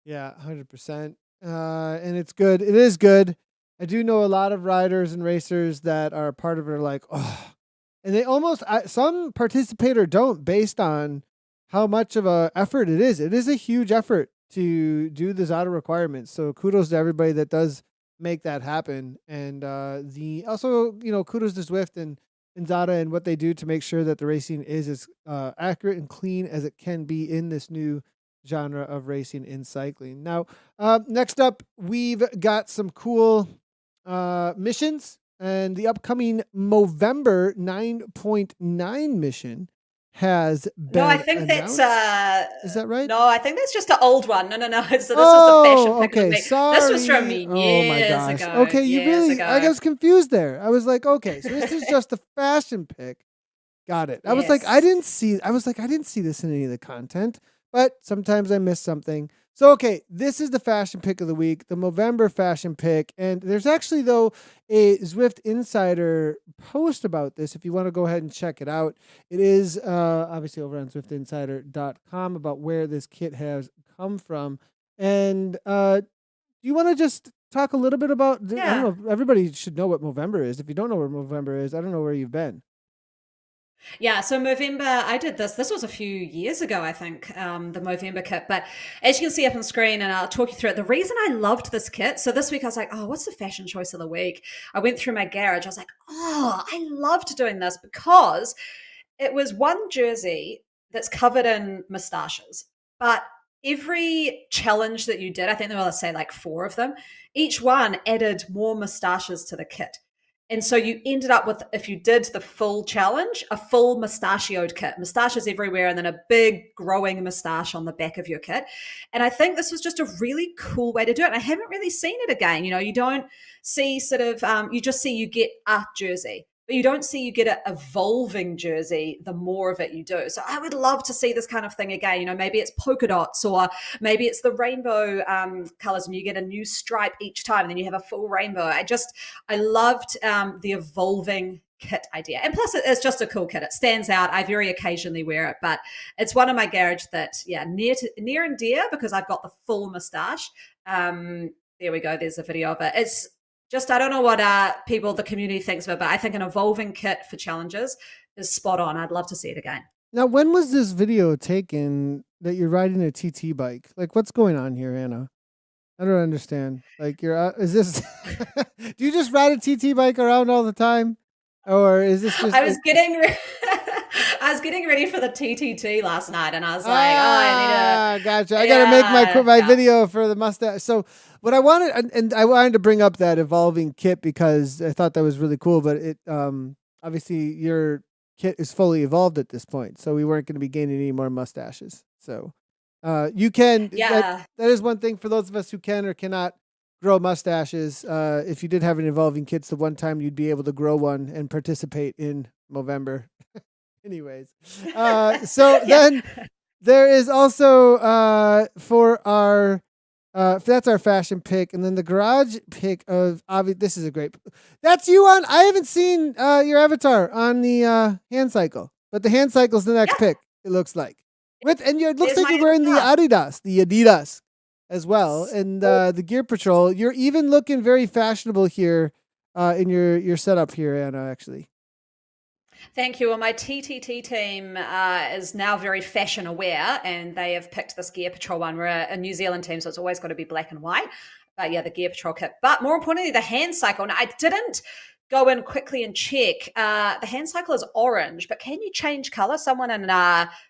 Yeah, 100%. And it's good. It is good. I do know a lot of riders and racers that are part of it are like, oh, and they almost, some participate or don't based on how much of a effort it is. It is a huge effort to do the ZRL requirements. So kudos to everybody that does make that happen. And also, kudos to Zwift and in Zada and what they do to make sure that the racing is as accurate and clean as it can be in this new genre of racing in cycling. Now, next up, we've got some cool missions, and the upcoming Movember 9.9 mission has No, I been think that's announced. Is that right? no, I think that's just an old one. No, no, no. So this is the fashion Oh, pick of the okay. week. This was from Sorry. Oh my years gosh. ago. Okay, you Years really, I ago. was confused there. I was like, okay, so this is just a fashion pick. Got it. I was like, Yes. I didn't see this in any of the content, but sometimes I miss something. So, okay, this is the fashion pick of the week, the Movember fashion pick. And there's actually, though, a Zwift Insider post about this if you want to go ahead and check it out. It is obviously over on ZwiftInsider.com about where this kit has come from. And do you want to just talk a little bit about, I don't Yeah. know, everybody should know what Movember is. If you don't know what Movember is, I don't know where you've been. Yeah, so Movember, I did this. This was a few years ago, I think, the Movember kit. But as you can see up on screen, and I'll talk you through it, the reason I loved this kit, so this week I was like, oh, what's the fashion choice of the week? I went through my garage. I was like, oh, I loved doing this because it was one jersey that's covered in mustaches. But every challenge that you did, I think there were, let's say, like 4 of them, each one added more mustaches to the kit. And so you ended up with, if you did the full challenge, a full mustachioed kit, mustaches everywhere, and then a big growing mustache on the back of your kit. And I think this was just a really cool way to do it. And I haven't really seen it again. You know, you don't see sort of, you just see you get a jersey, but you don't see you get an evolving jersey the more of it you do. So I would love to see this kind of thing again. You know, maybe it's polka dots, or maybe it's the rainbow colors, and you get a new stripe each time, and then you have a full rainbow. I loved the evolving kit idea. And plus, it's just a cool kit. It stands out. I very occasionally wear it, but it's one in my garage that, yeah, near and dear, because I've got the full mustache. There we go. There's a video of it. It's just, I don't know what the community thinks of it, but I think an evolving kit for challenges is spot on. I'd love to see it again. Now, when was this video taken that you're riding a TT bike? Like, what's going on here, Anna? I don't understand. Like, is this, do you just ride a TT bike around all the time? Or is this just, I was getting I was getting ready for the TTT last night, and I was like, oh, I need to. gotcha. I got to make my Yeah. video for the mustache. So what I wanted, and I wanted to bring up that evolving kit because I thought that was really cool, but it, obviously your kit is fully evolved at this point. So we weren't going to be gaining any more mustaches. So, you can, Yeah. that is one thing for those of us who can or cannot grow mustaches. If you did have an evolving kit, it's the one time you'd be able to grow one and participate in Movember. Anyways, so Yeah. then there is also for our that's our fashion pick, and then the garage pick of this is a great. That's you on. I haven't seen your avatar on the hand cycle, but the hand cycle is the next Yeah. pick. It looks like it looks There's like my you're wearing the avatar. Adidas as well, and the Gear Patrol. You're even looking very fashionable here in your setup here, Anna. Actually. Thank you. Well, my TTT team is now very fashion aware, and they have picked this Gear Patrol one. We're a New Zealand team, so it's always got to be black and white. But yeah, the Gear Patrol kit. But more importantly, the hand cycle. Now, I didn't go in quickly and check. The hand cycle is orange, but can you change color? Someone in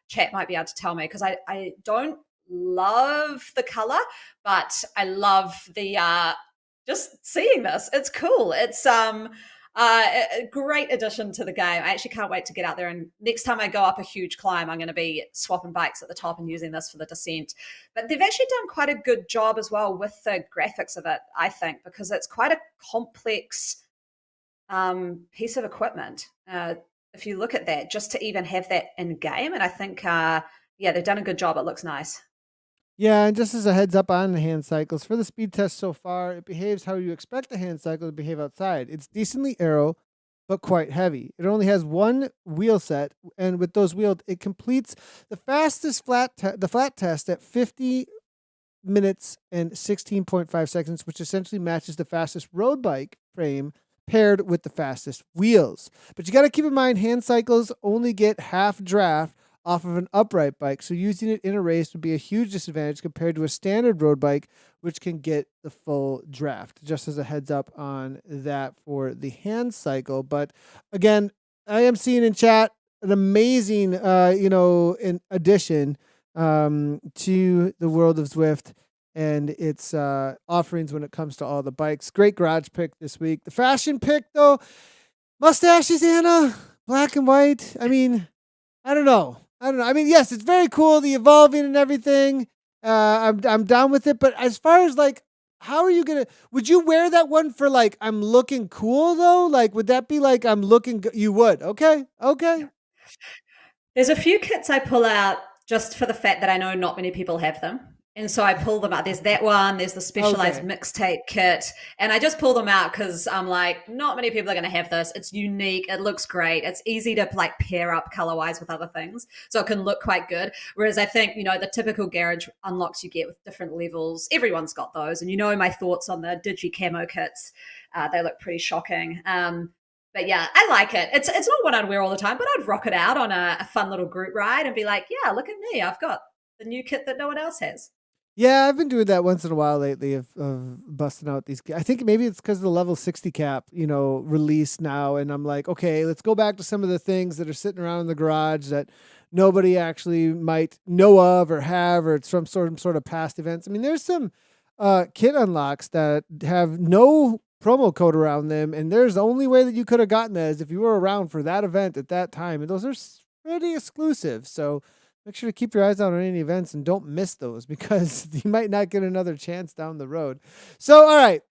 chat might be able to tell me, because I don't love the color, but I love the just seeing this. It's cool. It's a great addition to the game. I actually can't wait to get out there, and next time I go up a huge climb, I'm going to be swapping bikes at the top and using this for the descent. But they've actually done quite a good job as well with the graphics of it, I think, because it's quite a complex piece of equipment. If you look at that, just to even have that in game, and I think yeah, they've done a good job. It looks nice. Yeah, and just as a heads up on the hand cycles, for the speed test so far, it behaves how you expect the hand cycle to behave outside. It's decently aero, but quite heavy. It only has one wheel set, and with those wheels, it completes the fastest flat test at 50 minutes and 16.5 seconds, which essentially matches the fastest road bike frame paired with the fastest wheels. But you got to keep in mind, hand cycles only get half draft off of an upright bike, so using it in a race would be a huge disadvantage compared to a standard road bike, which can get the full draft. Just as a heads up on that for the hand cycle. But again, I am seeing in chat an amazing, an addition to the world of Zwift and its offerings when it comes to all the bikes. Great garage pick this week. The fashion pick, though, mustaches, Anna, black and white. I mean, I don't know. I mean, yes, it's very cool, the evolving and everything. I'm down with it. But as far as like, how are you gonna? Would you wear that one for like I'm looking cool though? Like, would that be like I'm looking? You would? Okay. There's a few kits I pull out just for the fact that I know not many people have them. And so I pull them out. There's that one, there's the specialized mixtape kit. And I just pull them out because I'm like, not many people are going to have this. It's unique. It looks great. It's easy to like pair up color wise with other things. So it can look quite good. Whereas I think, the typical garage unlocks you get with different levels, everyone's got those. And my thoughts on the Digi Camo kits. They look pretty shocking. But yeah, I like it. It's not what I'd wear all the time, but I'd rock it out on a fun little group ride and be like, yeah, look at me. I've got the new kit that no one else has. Yeah, I've been doing that once in a while lately of busting out these. I think maybe it's because of the level 60 cap, release now. And I'm like, okay, let's go back to some of the things that are sitting around in the garage that nobody actually might know of or have, or it's from some sort of past events. I mean, there's some kit unlocks that have no promo code around them. And there's the only way that you could have gotten that is if you were around for that event at that time. And those are pretty exclusive. So make sure to keep your eyes out on any events and don't miss those because you might not get another chance down the road. So, all right.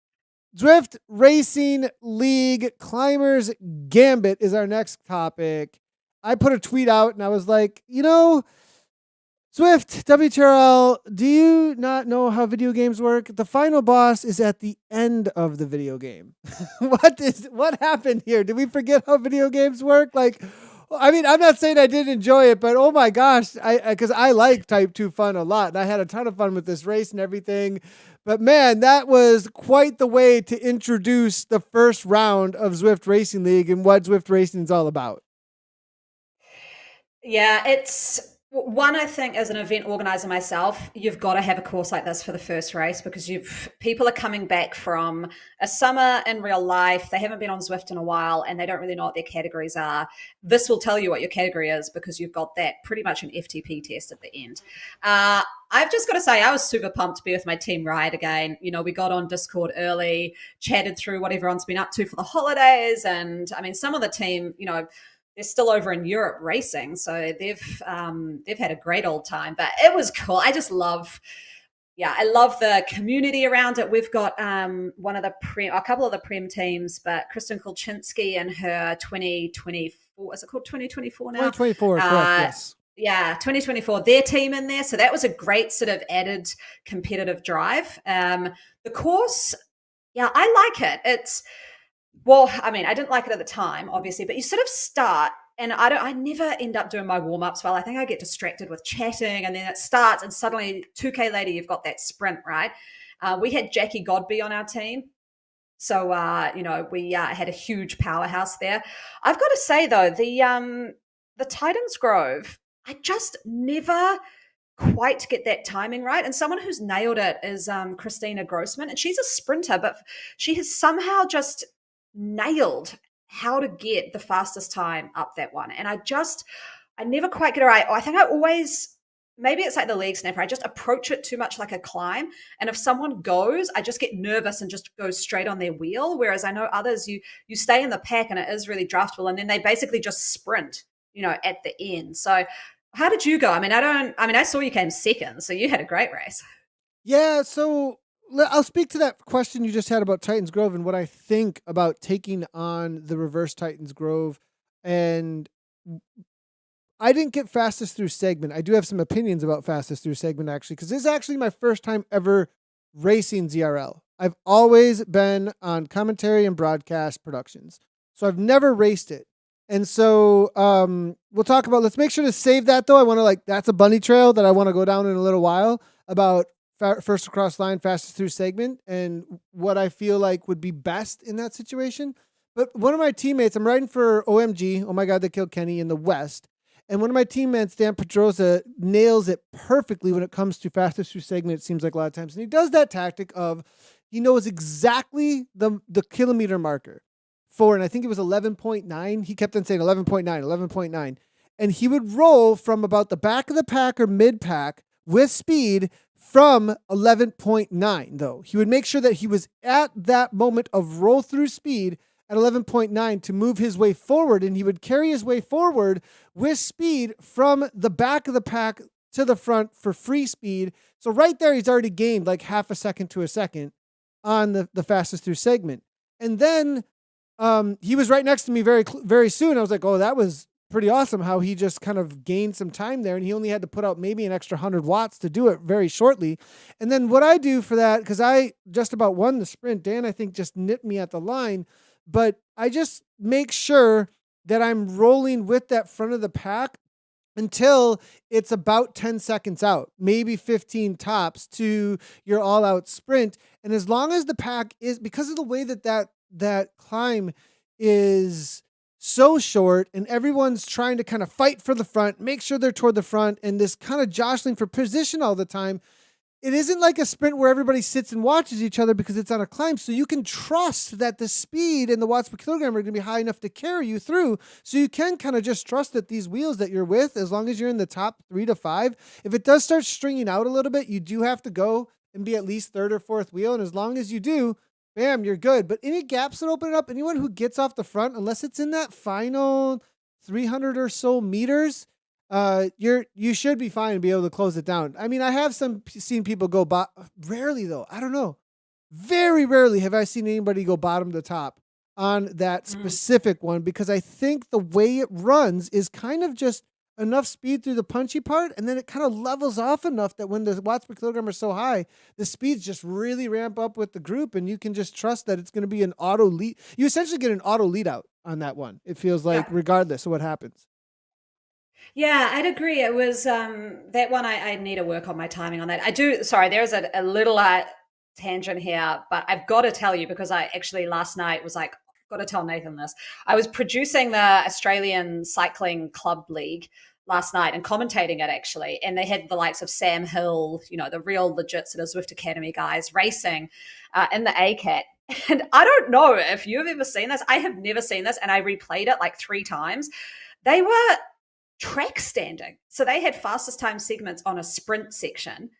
Zwift Racing League Climbers Gambit is our next topic. I put a tweet out and I was like, Zwift, WTRL, do you not know how video games work? The final boss is at the end of the video game. What happened here? Did we forget how video games work? Like, I mean, I'm not saying I didn't enjoy it, but oh my gosh, because I like Type 2 fun a lot. And I had a ton of fun with this race and everything. But man, that was quite the way to introduce the first round of Zwift Racing League and what Zwift Racing is all about. Yeah, it's one, I think, as an event organizer myself, you've got to have a course like this for the first race because people are coming back from a summer in real life. They haven't been on Zwift in a while and they don't really know what their categories are. This will tell you what your category is because you've got that pretty much an FTP test at the end. I've just got to say, I was super pumped to be with my team ride again. We got on Discord early, chatted through what everyone's been up to for the holidays. And I mean, some of the team, they're still over in Europe racing, so they've had a great old time. But it was cool. I just love, I love the community around it. We've got a couple of the Prem teams, but Kristen Kolchinsky and her 2024, is it called 2024 now? 2024, correct, yes. Yeah, 2024, their team in there. So that was a great sort of added competitive drive. The course, I like it. Well, I mean, I didn't like it at the time, obviously, but you sort of start, and I never end up doing my warm-ups well. I think I get distracted with chatting, and then it starts, and suddenly 2K later, you've got that sprint, right? We had Jackie Godby on our team. So, we had a huge powerhouse there. I've got to say, though, the Titans Grove, I just never quite get that timing right. And someone who's nailed it is Christina Grossman, and she's a sprinter, but she has somehow just nailed how to get the fastest time up that one. And I never quite get it right. I think maybe it's like the leg snapper. I just approach it too much like a climb. And if someone goes, I just get nervous and just go straight on their wheel. Whereas I know others, you stay in the pack and it is really draftable. And then they basically just sprint, at the end. So how did you go? I mean, I saw you came second, so you had a great race. Yeah. So I'll speak to that question you just had about Titans Grove and what I think about taking on the reverse Titans Grove. And I didn't get fastest through segment. I do have some opinions about fastest through segment actually, because this is actually my first time ever racing ZRL. I've always been on commentary and broadcast productions. So I've never raced it. And so we'll talk about, let's make sure to save that though. I want to that's a bunny trail that I want to go down in a little while about first across line, fastest through segment, and what I feel like would be best in that situation. But one of my teammates, I'm riding for OMG, oh my God, they killed Kenny in the West. And one of my teammates, Dan Pedrosa, nails it perfectly when it comes to fastest through segment, it seems like a lot of times. And he does that tactic of, he knows exactly the kilometer marker. for, and I think it was 11.9. He kept on saying 11.9, 11.9. And he would roll from about the back of the pack or mid pack with speed from 11.9, though. He would make sure that he was at that moment of roll through speed at 11.9 to move his way forward, and he would carry his way forward with speed from the back of the pack to the front for free speed. So right there, he's already gained like half a second to a second on the fastest through segment. And then he was right next to me very soon. I was like, oh, that was pretty awesome how he just kind of gained some time there, and he only had to put out maybe an extra 100 watts to do it very shortly. And then what I do for that, because I just about won the sprint, Dan, I think, just nipped me at the line, but I just make sure that I'm rolling with that front of the pack until it's about 10 seconds out, maybe 15 tops to your all-out sprint. And as long as the pack is, because of the way that climb is so short and everyone's trying to kind of fight for the front, make sure they're toward the front, and this kind of jostling for position all the time, it isn't like a sprint where everybody sits and watches each other because it's on a climb. So you can trust that the speed and the watts per kilogram are going to be high enough to carry you through. So you can kind of just trust that these wheels that you're with, as long as you're in the top 3 to 5, if it does start stringing out a little bit, you do have to go and be at least third or fourth wheel. And as long as you do, bam, you're good. But any gaps that open it up, anyone who gets off the front, unless it's in that final 300 or so meters, you should be fine and be able to close it down. I mean, I have seen people go rarely though. I don't know. Very rarely have I seen anybody go bottom to top on that specific one, because I think the way it runs is kind of just enough speed through the punchy part, and then it kind of levels off enough that when the watts per kilogram are so high, the speeds just really ramp up with the group, and you can just trust that it's going to be an auto lead. You essentially get an auto lead out on that one. It feels like, regardless of what happens. Yeah, I'd agree. It was that one. I need to work on my timing on that. I do. Sorry, there's a little tangent here, but I've got to tell you, because I actually last night was like, got to tell Nathan this. I was producing the Australian Cycling Club League last night and commentating it actually, and they had the likes of Sam Hill, the real legit sort of Zwift Academy guys racing in the ACAT. And I don't know if you've ever seen this. I have never seen this, and I replayed it like 3 times. They were track standing. So they had fastest time segments on a sprint section,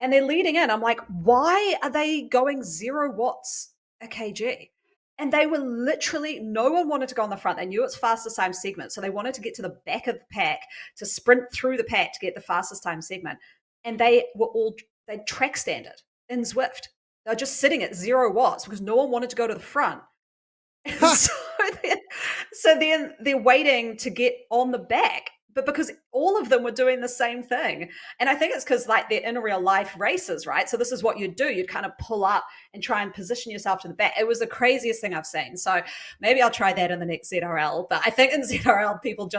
and they're leading in. I'm like, why are they going 0 watts a kg? And they were literally, no one wanted to go on the front. They knew it's fastest time segment. So they wanted to get to the back of the pack to sprint through the pack to get the fastest time segment. And they track standard in Zwift. They're just sitting at 0 watts because no one wanted to go to the front. So then they're waiting to get on the back, but because all of them were doing the same thing. And I think it's because like they're in real life races, right? So this is what you'd do. You'd kind of pull up and try and position yourself to the back. It was the craziest thing I've seen. So maybe I'll try that in the next ZRL. But I think in ZRL, people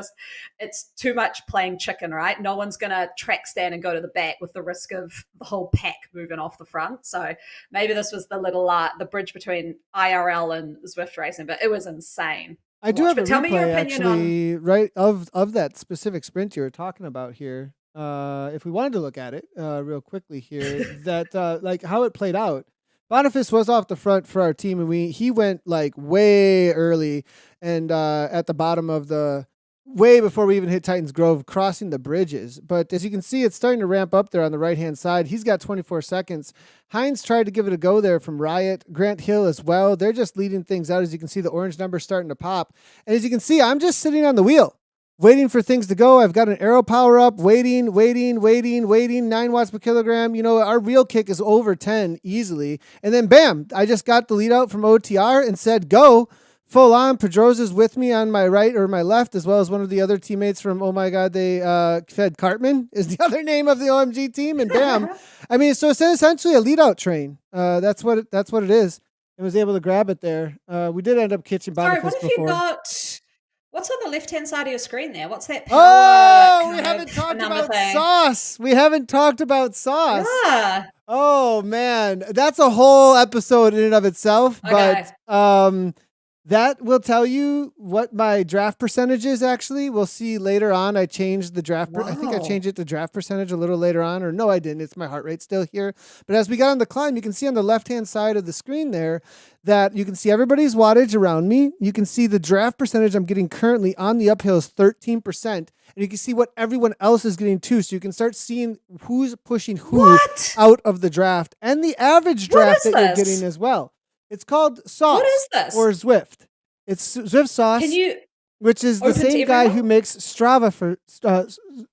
it's too much playing chicken, right? No one's going to track stand and go to the back with the risk of the whole pack moving off the front. So maybe this was the little, the bridge between IRL and Zwift racing, but it was insane. I do have a replay actually, right, of that specific sprint you were talking about here. If we wanted to look at it real quickly here, that like how it played out. Boniface was off the front for our team, and he went like way early and at the bottom of way before we even hit Titans Grove, crossing the bridges. But as you can see, it's starting to ramp up there on the right-hand side. He's got 24 seconds. Hines tried to give it a go there from Riot. Grant Hill as well. They're just leading things out. As you can see, the orange number starting to pop. And as you can see, I'm just sitting on the wheel, waiting for things to go. I've got an arrow power up, waiting, 9 watts per kilogram. Our real kick is over 10 easily. And then bam, I just got the lead out from OTR and said, go. Full on. Pedrosa's with me on my right or my left, as well as one of the other teammates from, oh my God, they fed Cartman is the other name of the OMG team. And bam. I mean, so it's essentially a lead out train. That's what it is. I was able to grab it there. We did end up catching Boniface before. What's on the left-hand side of your screen there? What's that power? We haven't talked about sauce. We haven't talked about sauce. Yeah. Oh man. That's a whole episode in and of itself. Okay. But That will tell you what my draft percentage is, actually. We'll see later on. I changed the draft. I think I Wow. changed it to draft percentage a little later on. Or no, I didn't. It's my heart rate still here. But as we got on the climb, you can see on the left-hand side of the screen there that you can see everybody's wattage around me. You can see the draft percentage I'm getting currently on the uphill is 13%. And you can see what everyone else is getting too. So you can start seeing who's pushing who What? out of the draft and the average What draft is that you're this? getting as well. It's called What Sauce is this? or Zwift. It's Zwift Sauce, Can you which is the open to same guy who everyone? makes Strava for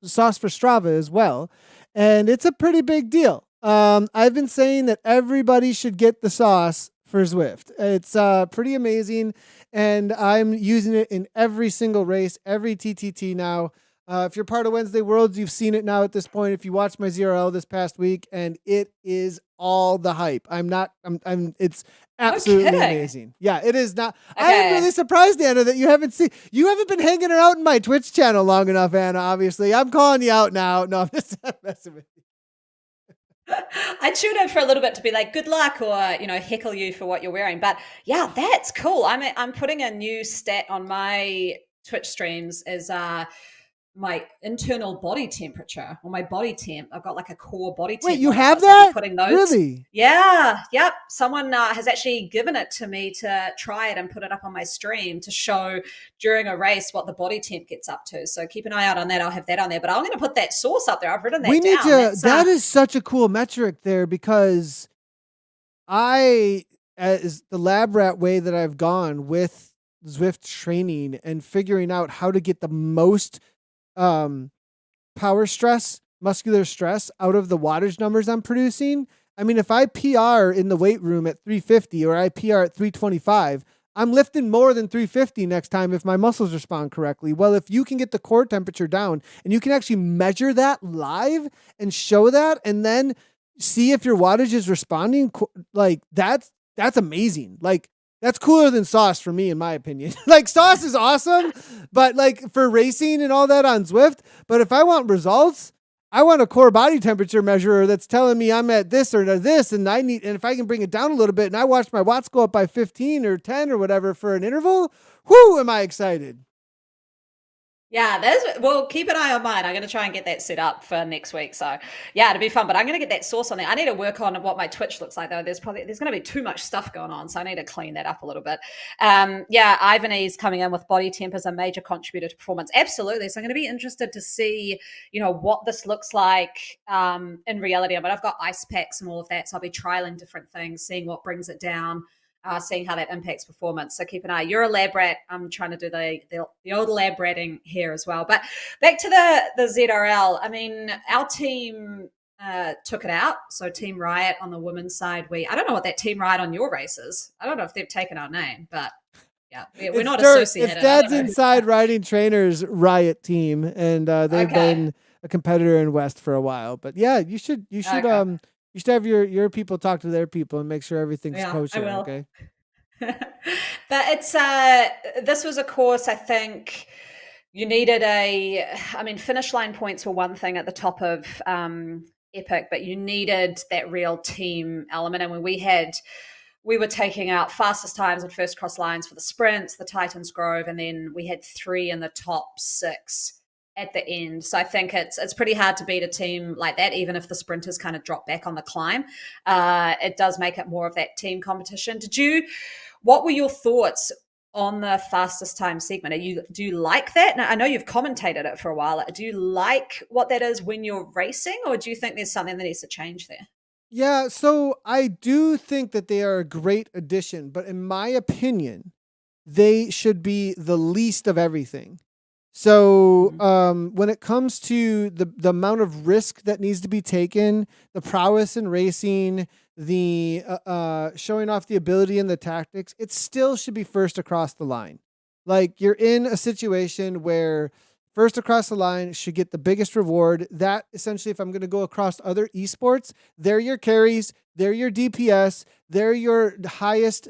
Sauce for Strava as well, and it's a pretty big deal. I've been saying that everybody should get the sauce for Zwift. It's pretty amazing, and I'm using it in every single race, every TTT now. If you're part of Wednesday Worlds, you've seen it now at this point. If you watched my ZRL this past week, and it is all the hype. It's absolutely kidding. amazing. Yeah, it is not. I am Okay. really surprised, Anna, that you haven't been hanging out in my Twitch channel long enough, Anna, obviously. I'm calling you out now. No, I'm just messing with you. I tuned in for a little bit to be like, good luck, or heckle you for what you're wearing. But yeah, that's cool. I'm putting a new stat on my Twitch streams as my internal body temperature or my body temp. I've got like a core body temp. Wait, you one, have so I'll be that? putting those. Really? Yeah, yep. Someone has actually given it to me to try it and put it up on my stream to show during a race what the body temp gets up to. So keep an eye out on that. I'll have that on there. But I'm going to put that source up there. I've written that We need down. to. That is such a cool metric there, because as the lab rat way that I've gone with Zwift training and figuring out how to get the most power stress, muscular stress out of the wattage numbers I'm producing. I mean, if I PR in the weight room at 350 or I PR at 325, I'm lifting more than 350 next time if my muscles respond correctly. Well, if you can get the core temperature down and you can actually measure that live and show that and then see if your wattage is responding, like that's amazing. Like, that's cooler than sauce for me, in my opinion. Like, sauce is awesome, but like for racing and all that on Zwift. But if I want results, I want a core body temperature measurer that's telling me I'm at this or this, and if I can bring it down a little bit and I watch my watts go up by 15 or 10 or whatever for an interval, whoo, am I excited. Yeah, well, keep an eye on mine. I'm going to try and get that set up for next week. So yeah, it'll be fun, but I'm going to get that source on there. I need to work on what my Twitch looks like though. There's going to be too much stuff going on. So I need to clean that up a little bit. Yeah, Ivanese coming in with body temp as a major contributor to performance. Absolutely. So I'm going to be interested to see, what this looks like in reality. But I've got ice packs and all of that. So I'll be trialing different things, seeing what brings it down. Seeing how that impacts performance. So keep an eye. You're a lab rat. I'm trying to do the old lab ratting here as well. But back to the ZRL. I mean, our team took it out. So Team Riot on the women's side. I don't know what that Team Riot on your race is. I don't know if they've taken our name, but yeah, we're not associated. It's Dad's Inside Riding Trainers Riot team, and they've been a competitor in West for a while. But yeah, you should Okay. you should have your people talk to their people and make sure everything's kosher. I will. Okay. But it's this was a course, I think you needed finish line points were one thing at the top of Epic, but you needed that real team element. And when we were taking out fastest times and first cross lines for the sprints, the Titans Grove, and then we had 3 in the top 6 at the end. So I think it's pretty hard to beat a team like that, even if the sprinters kind of drop back on the climb. It does make it more of that team competition. What were your thoughts on the fastest time segment? Do you like that? Now, I know you've commentated it for a while. Do you like what that is when you're racing, or do you think there's something that needs to change there? Yeah, so I do think that they are a great addition, but in my opinion, they should be the least of everything. So when it comes to the amount of risk that needs to be taken, the prowess in racing, the showing off the ability and the tactics, it still should be first across the line. Like, you're in a situation where first across the line should get the biggest reward. That essentially, if I'm going to go across other esports, they're your carries, they're your DPS, they're your highest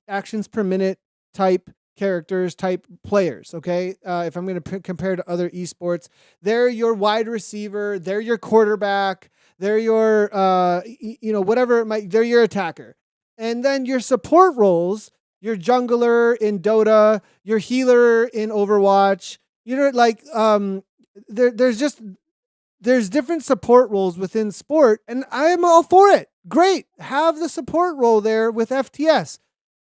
actions per minute type characters, type players. Okay. If I'm going to compare to other esports, they're your wide receiver, they're your quarterback, they're your, whatever it might, they're your attacker. And then your support roles your jungler in Dota, your healer in Overwatch. You know, like there's different support roles within sport, and I am all for it. Great, have the support role there with FTS.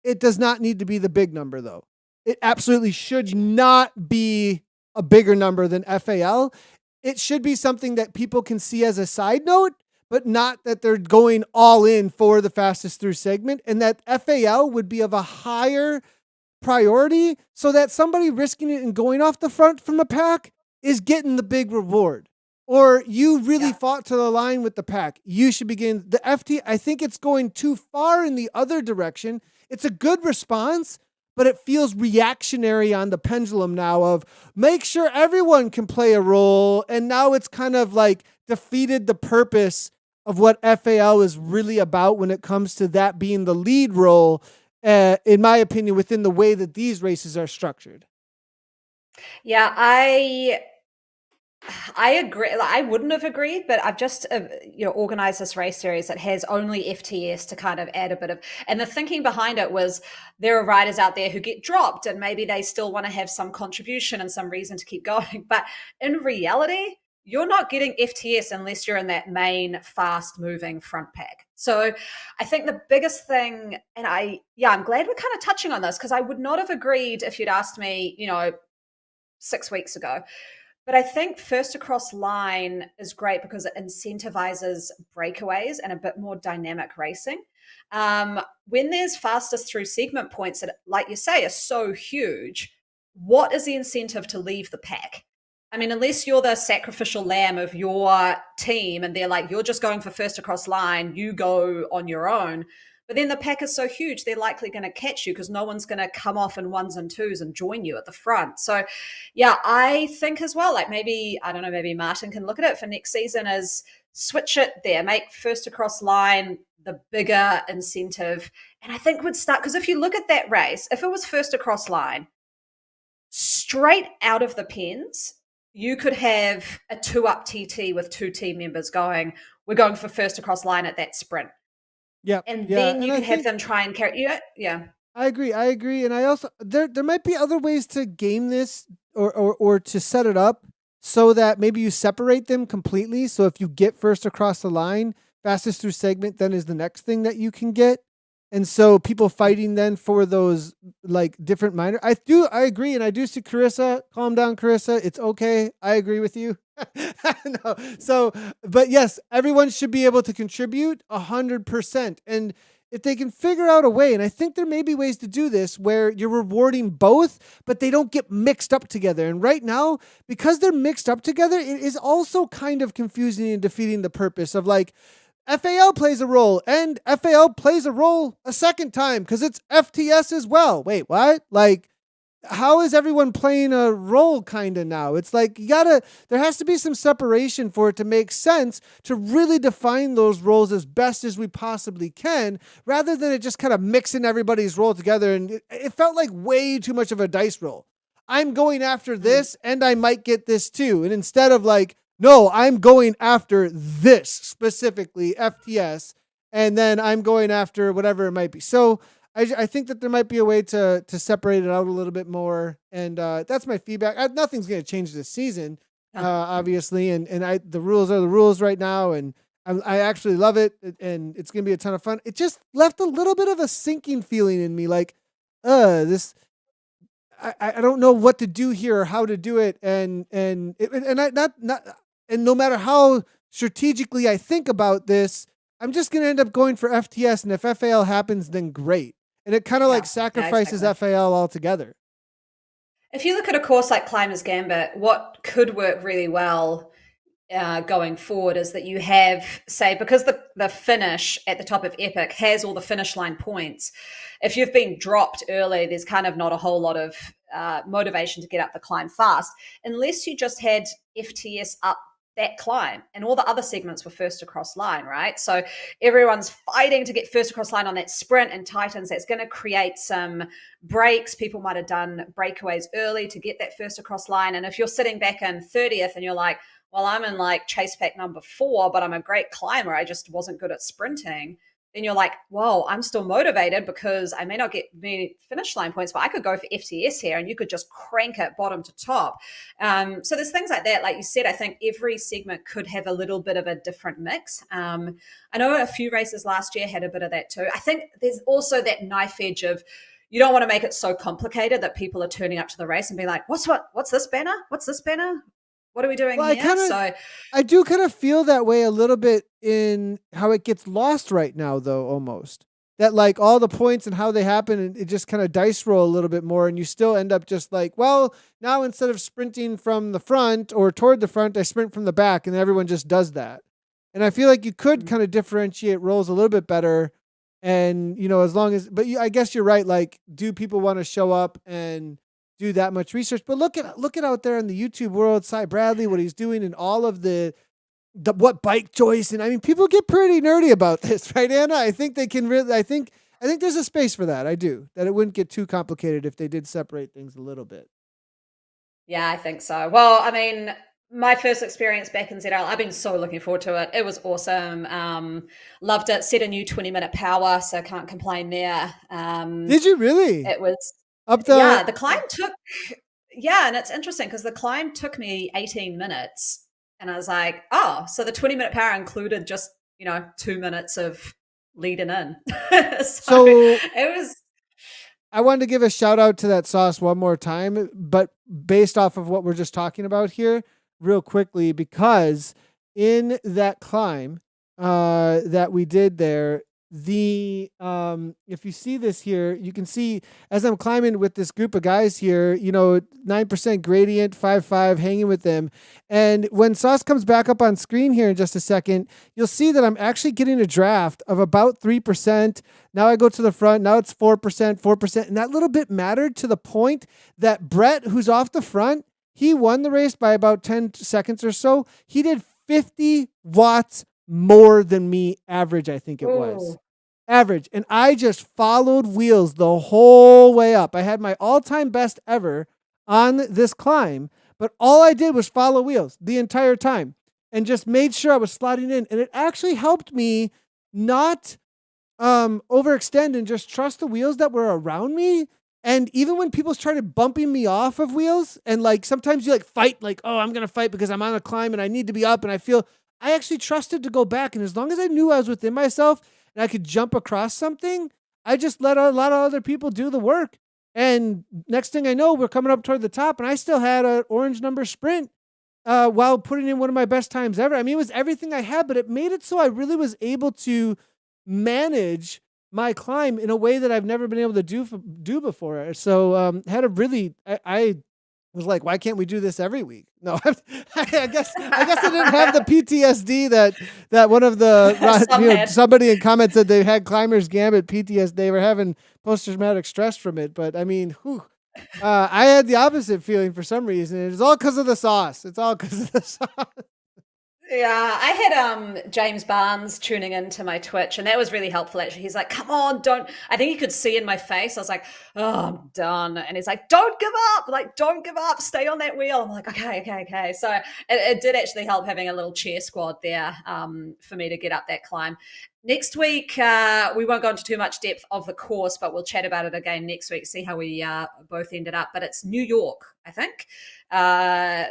It does not need to be the big number, though. It absolutely should not be a bigger number than FAL. It should be something that people can see as a side note, but not that they're going all in for the fastest through segment, and that FAL would be of a higher priority so that somebody risking it and going off the front from a pack is getting the big reward. Or you really fought to the line with the pack. You should begin the FT. I think it's going too far in the other direction. It's a good response, but it feels reactionary on the pendulum now of make sure everyone can play a role. And now it's kind of like defeated the purpose of what FAL is really about when it comes to that being the lead role, in my opinion, within the way that these races are structured. Yeah, I agree. Like, I wouldn't have agreed, but I've just organized this race series that has only FTS to kind of add a bit of. And the thinking behind it was there are riders out there who get dropped, and maybe they still want to have some contribution and some reason to keep going. But in reality, you're not getting FTS unless you're in that main fast moving front pack. So I think the biggest thing, and I'm glad we're kind of touching on this, because I would not have agreed if you'd asked me, 6 weeks ago. But I think first across line is great because it incentivizes breakaways and a bit more dynamic racing. When there's fastest through segment points that, like you say, are so huge, what is the incentive to leave the pack? I mean, unless you're the sacrificial lamb of your team and they're like, you're just going for first across line, you go on your own. But then the pack is so huge, they're likely going to catch you because no one's going to come off in ones and twos and join you at the front. So, yeah, I think as well, like maybe, I don't know, maybe Martin can look at it for next season as switch it there, make first across line the bigger incentive. And I think would start, because if you look at that race, if it was first across line, straight out of the pens, you could have a 2-up TT with 2 team members going, we're going for first across line at that sprint. Yeah. And then you could have them try and carry you. Yeah. I agree. And I also there might be other ways to game this or to set it up so that maybe you separate them completely. So if you get first across the line, fastest through segment then is the next thing that you can get. And so people fighting then for those like different minor. I agree, and I do see Carissa. Calm down, Carissa. It's okay. I agree with you. No. So, but yes, everyone should be able to contribute 100%. And if they can figure out a way, and I think there may be ways to do this where you're rewarding both, but they don't get mixed up together. And right now, because they're mixed up together, it is also kind of confusing and defeating the purpose of like, FAL plays a role, and FAL plays a role a second time because it's FTS as well. Wait, what? Like, how is everyone playing a role kind of now? It's like there has to be some separation for it to make sense to really define those roles as best as we possibly can, rather than it just kind of mixing everybody's role together. And it felt like way too much of a dice roll. I'm going after this, and I might get this too. And instead of like, no, I'm going after this specifically, FTS, and then I'm going after whatever it might be. So I think that there might be a way to separate it out a little bit more, and that's my feedback. Nothing's going to change this season, obviously, and the rules are the rules right now, and I actually love it, and it's going to be a ton of fun. It just left a little bit of a sinking feeling in me, like, this. I don't know what to do here or how to do it, and no matter how strategically I think about this, I'm just going to end up going for FTS. And if FAL happens, then great. And it kind of like sacrifices FAL altogether. If you look at a course like Climbers Gambit, what could work really well going forward is that you have, say, because the finish at the top of Epic has all the finish line points, if you've been dropped early, there's kind of not a whole lot of motivation to get up the climb fast, unless you just had FTS up that climb and all the other segments were first across line, right? So everyone's fighting to get first across line on that sprint and Titans. That's going to create some breaks. People might have done breakaways early to get that first across line. And if you're sitting back in 30th and you're like, well, I'm in like chase pack number 4, but I'm a great climber, I just wasn't good at sprinting, then you're like, whoa, I'm still motivated because I may not get many finish line points, but I could go for FTS here and you could just crank it bottom to top. So there's things like that. Like you said, I think every segment could have a little bit of a different mix. I know a few races last year had a bit of that too. I think there's also that knife edge of, you don't want to make it so complicated that people are turning up to the race and be like, what's this banner? What's this banner? What are we doing Well, here? I do kind of feel that way a little bit in how it gets lost right now, though, almost. That like all the points and how they happen, and it just kind of dice roll a little bit more, and you still end up just like, well, now instead of sprinting from the front or toward the front, I sprint from the back, and everyone just does that. And I feel like you could kind of differentiate roles a little bit better. And, as long as, but I guess you're right. Like, do people want to show up and do that much research? But look at out there in the YouTube world, Cy Bradley, what he's doing and all of the what bike choice. And I mean, people get pretty nerdy about this, right, Anna? I think they can really, I think there's a space for that. I do, that it wouldn't get too complicated if they did separate things a little bit. Yeah, I think so. Well, I mean, my first experience back in ZRL, I've been so looking forward to it. It was awesome. Loved it. Set a new 20-minute power, so can't complain there. Did you really? It was the climb took, and it's interesting because the climb took me 18 minutes. And I was like, oh, so the 20-minute power included just, 2 minutes of leading in. so it was. I wanted to give a shout out to that sauce one more time, but based off of what we're just talking about here, real quickly, because in that climb that we did there, the if you see this here, you can see as I'm climbing with this group of guys here, 9% gradient, 5.5, hanging with them. And when Sauce comes back up on screen here in just a second, you'll see that I'm actually getting a draft of about 3%. Now I go to the front. Now it's 4%, 4%. And that little bit mattered to the point that Brett, who's off the front, he won the race by about 10 seconds or so. He did 50 watts more than me average, I think it was. Average. And I just followed wheels the whole way up. I had my all-time best ever on this climb, but all I did was follow wheels the entire time and just made sure I was sliding in. And it actually helped me not overextend and just trust the wheels that were around me. And even when people started bumping me off of wheels, and like sometimes you like fight, like, oh, I'm going to fight because I'm on a climb and I need to be up, and I actually trusted to go back. And as long as I knew I was within myself and I could jump across something, I just let a lot of other people do the work. And next thing I know, we're coming up toward the top, and I still had an orange number sprint while putting in one of my best times ever. I mean, it was everything I had, but it made it so I really was able to manage my climb in a way that I've never been able to do before. So had a really, I was like, why can't we do this every week? No, I guess I didn't have the PTSD that one of the somebody in comments said they had Climbers Gambit PTSD. They were having post-traumatic stress from it. But I mean, I had the opposite feeling for some reason. It's all because of the sauce. It's all because of the sauce. Yeah, I had James Barnes tuning into my Twitch, and that was really helpful, actually. He's like, come on, don't. I think he could see in my face. I was like, oh, I'm done. And he's like, don't give up. Like, don't give up. Stay on that wheel. I'm like, okay. So it did actually help having a little cheer squad there for me to get up that climb. Next week, we won't go into too much depth of the course, but we'll chat about it again next week, see how we both ended up. But it's New York, I think.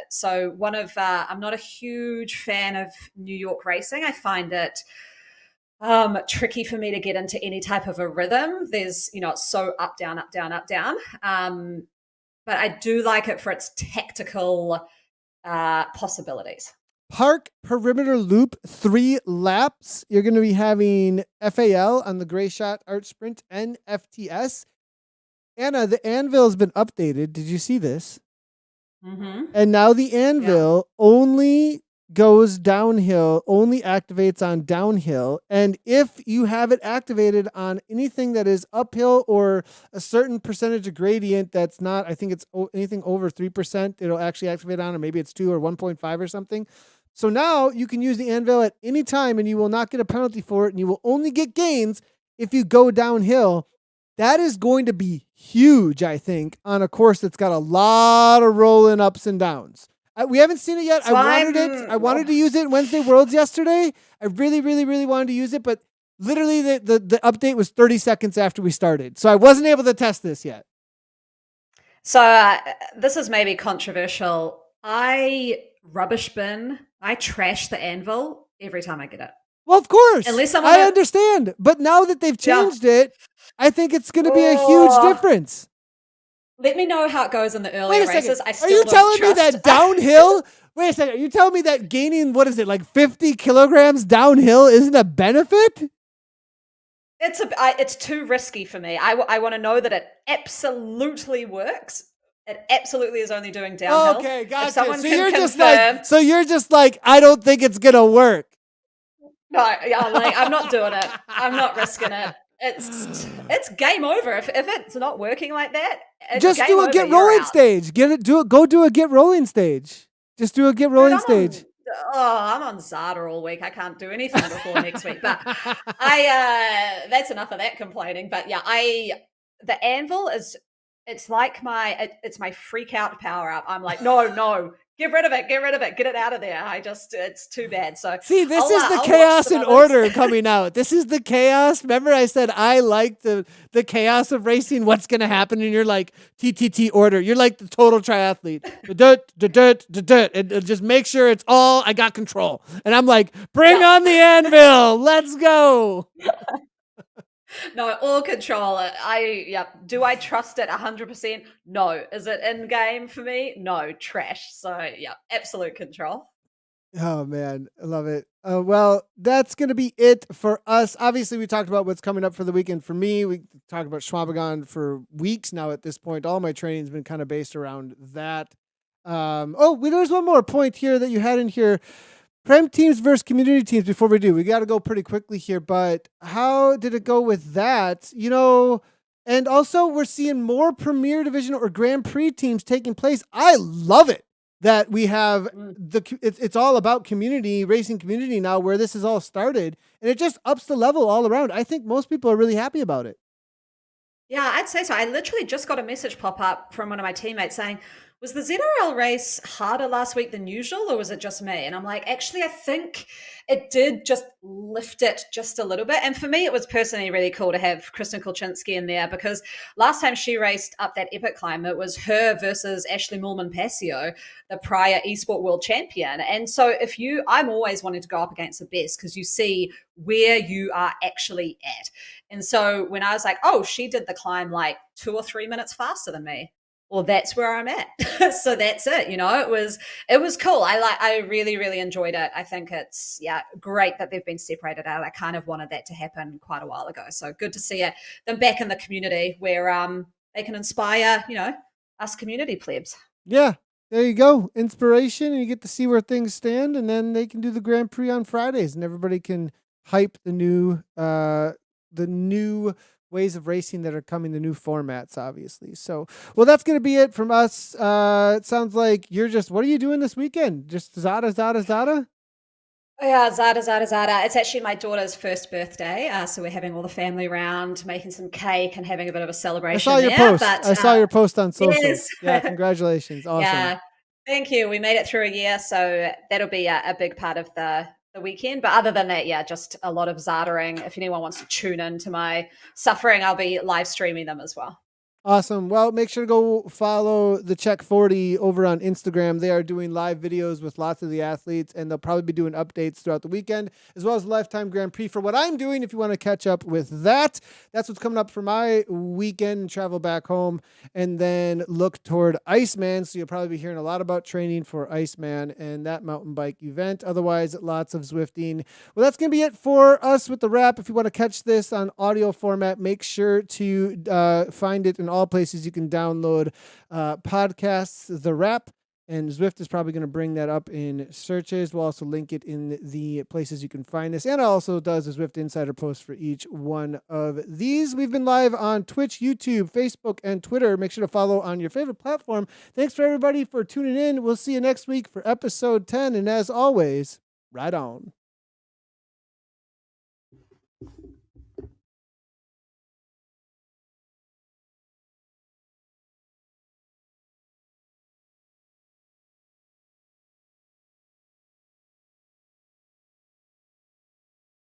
So I'm not a huge fan of New York racing. I find it tricky for me to get into any type of a rhythm. There's, it's so up, down, up, down, up, down. But I do like it for its tactical possibilities. Park perimeter loop 3 laps. You're going to be having FAL on the Gray Shot Art Sprint and FTS. Anna, the Anvil has been updated. Did you see this? Mm-hmm. And now the Anvil only goes downhill, only activates on downhill. And if you have it activated on anything that is uphill or a certain percentage of gradient that's not, I think it's anything over 3%, it'll actually activate on, or maybe it's 2 or 1.5 or something. So now you can use the Anvil at any time and you will not get a penalty for it, and you will only get gains if you go downhill. That is going to be huge, I think, on a course that's got a lot of rolling ups and downs. We haven't seen it yet. I wanted to use it in Wednesday Worlds yesterday. I really, really, really wanted to use it, but Literally, the update was 30 seconds after we started. So I wasn't able to test this yet. So this is maybe controversial. I rubbish bin. I trash the Anvil every time I get it. Well, of course. Unless someone I understand. But now that they've changed it, I think it's going to be a huge difference. Let me know how it goes in the earlier races. Are you telling me that downhill? Wait a second. Are you telling me that gaining, what is it, like 50 kilograms downhill isn't a benefit? It's too risky for me. I want to know that it absolutely works. It absolutely is only doing downhill. Okay, gotcha. If someone so can you're confirm, just like, I don't think it's gonna work. No, yeah, like I'm not doing it. I'm not risking it. It's game over. If it's not working like that, just do a get rolling stage. Go do a get rolling stage. Just do a get rolling stage. I'm on Zada all week. I can't do anything before next week. But that's enough of that complaining. But yeah, the Anvil it's like it's my freak out power up. I'm like, no, get rid of it, get it out of there. It's too bad. So see, this is the chaos and order coming out. This is the chaos. Remember, I said I like the chaos of racing. What's gonna happen? And you're like TTT order. You're like the total triathlete. And just make sure it's all. I got control. And I'm like, bring on the Anvil. Let's go. No, all control. Do I trust it 100%? No. Is it in game for me? No, trash. So yeah, absolute control. Oh man, I love it. Well, that's going to be it for us. Obviously, we talked about what's coming up for the weekend. For me, we talked about Schwabagon for weeks now at this point. All my training's been kind of based around that. There's one more point here that you had in here. Prem teams versus community teams. Before we do, we got to go pretty quickly here, but how did it go with that? And also we're seeing more Premier Division or Grand Prix teams taking place. I love it that we have it's all about community, racing community now, where this has all started, and it just ups the level all around. I think most people are really happy about it. Yeah, I'd say so. I literally just got a message pop up from one of my teammates saying, was the ZRL race harder last week than usual, or was it just me? And I'm like, actually, I think it did just lift it just a little bit. And for me, it was personally really cool to have Kristen Kulczynski in there, because last time she raced up that epic climb, it was her versus Ashley Moolman-Passio, the prior eSport world champion. And so I'm always wanting to go up against the best, because you see where you are actually at. And so when I was like, oh, she did the climb like 2 or 3 minutes faster than me, well, that's where I'm at. So that's it. It was cool. I really, really enjoyed it. I think it's great that they've been separated out. I kind of wanted that to happen quite a while ago. So good to see them back in the community where they can inspire, us community plebs. Yeah. There you go. Inspiration, and you get to see where things stand, and then they can do the Grand Prix on Fridays, and everybody can hype the new ways of racing that are coming, the new formats, obviously. So, well, that's going to be it from us. It sounds like what are you doing this weekend? Just Zada? Oh, yeah, Zada. It's actually my daughter's first birthday. So we're having all the family round, making some cake and having a bit of a celebration. I saw your post on social. Yes. Yeah, congratulations. Awesome. Yeah, thank you. We made it through a year, so that'll be a big part of the weekend. But other than that, just a lot of Zadaing. If anyone wants to tune in to my suffering, I'll be live streaming them as well. Awesome. Well, make sure to go follow the Check 40 over on Instagram. They are doing live videos with lots of the athletes, and they'll probably be doing updates throughout the weekend, as well as Lifetime Grand Prix for what I'm doing. If you want to catch up with that, that's what's coming up for my weekend. Travel back home and then look toward Iceman. So you'll probably be hearing a lot about training for Iceman and that mountain bike event. Otherwise, lots of Zwifting. Well, that's going to be it for us with the wrap. If you want to catch this on audio format, make sure to find it in all places you can download podcasts, The Wrap, and Zwift is probably going to bring that up in searches. We'll also link it in the places you can find this, and it also does a Zwift Insider post for each one of these. We've been live on Twitch, YouTube, Facebook, and Twitter. Make sure to follow on your favorite platform. Thanks for everybody for tuning in. We'll see you next week for episode 10, and as always, ride on.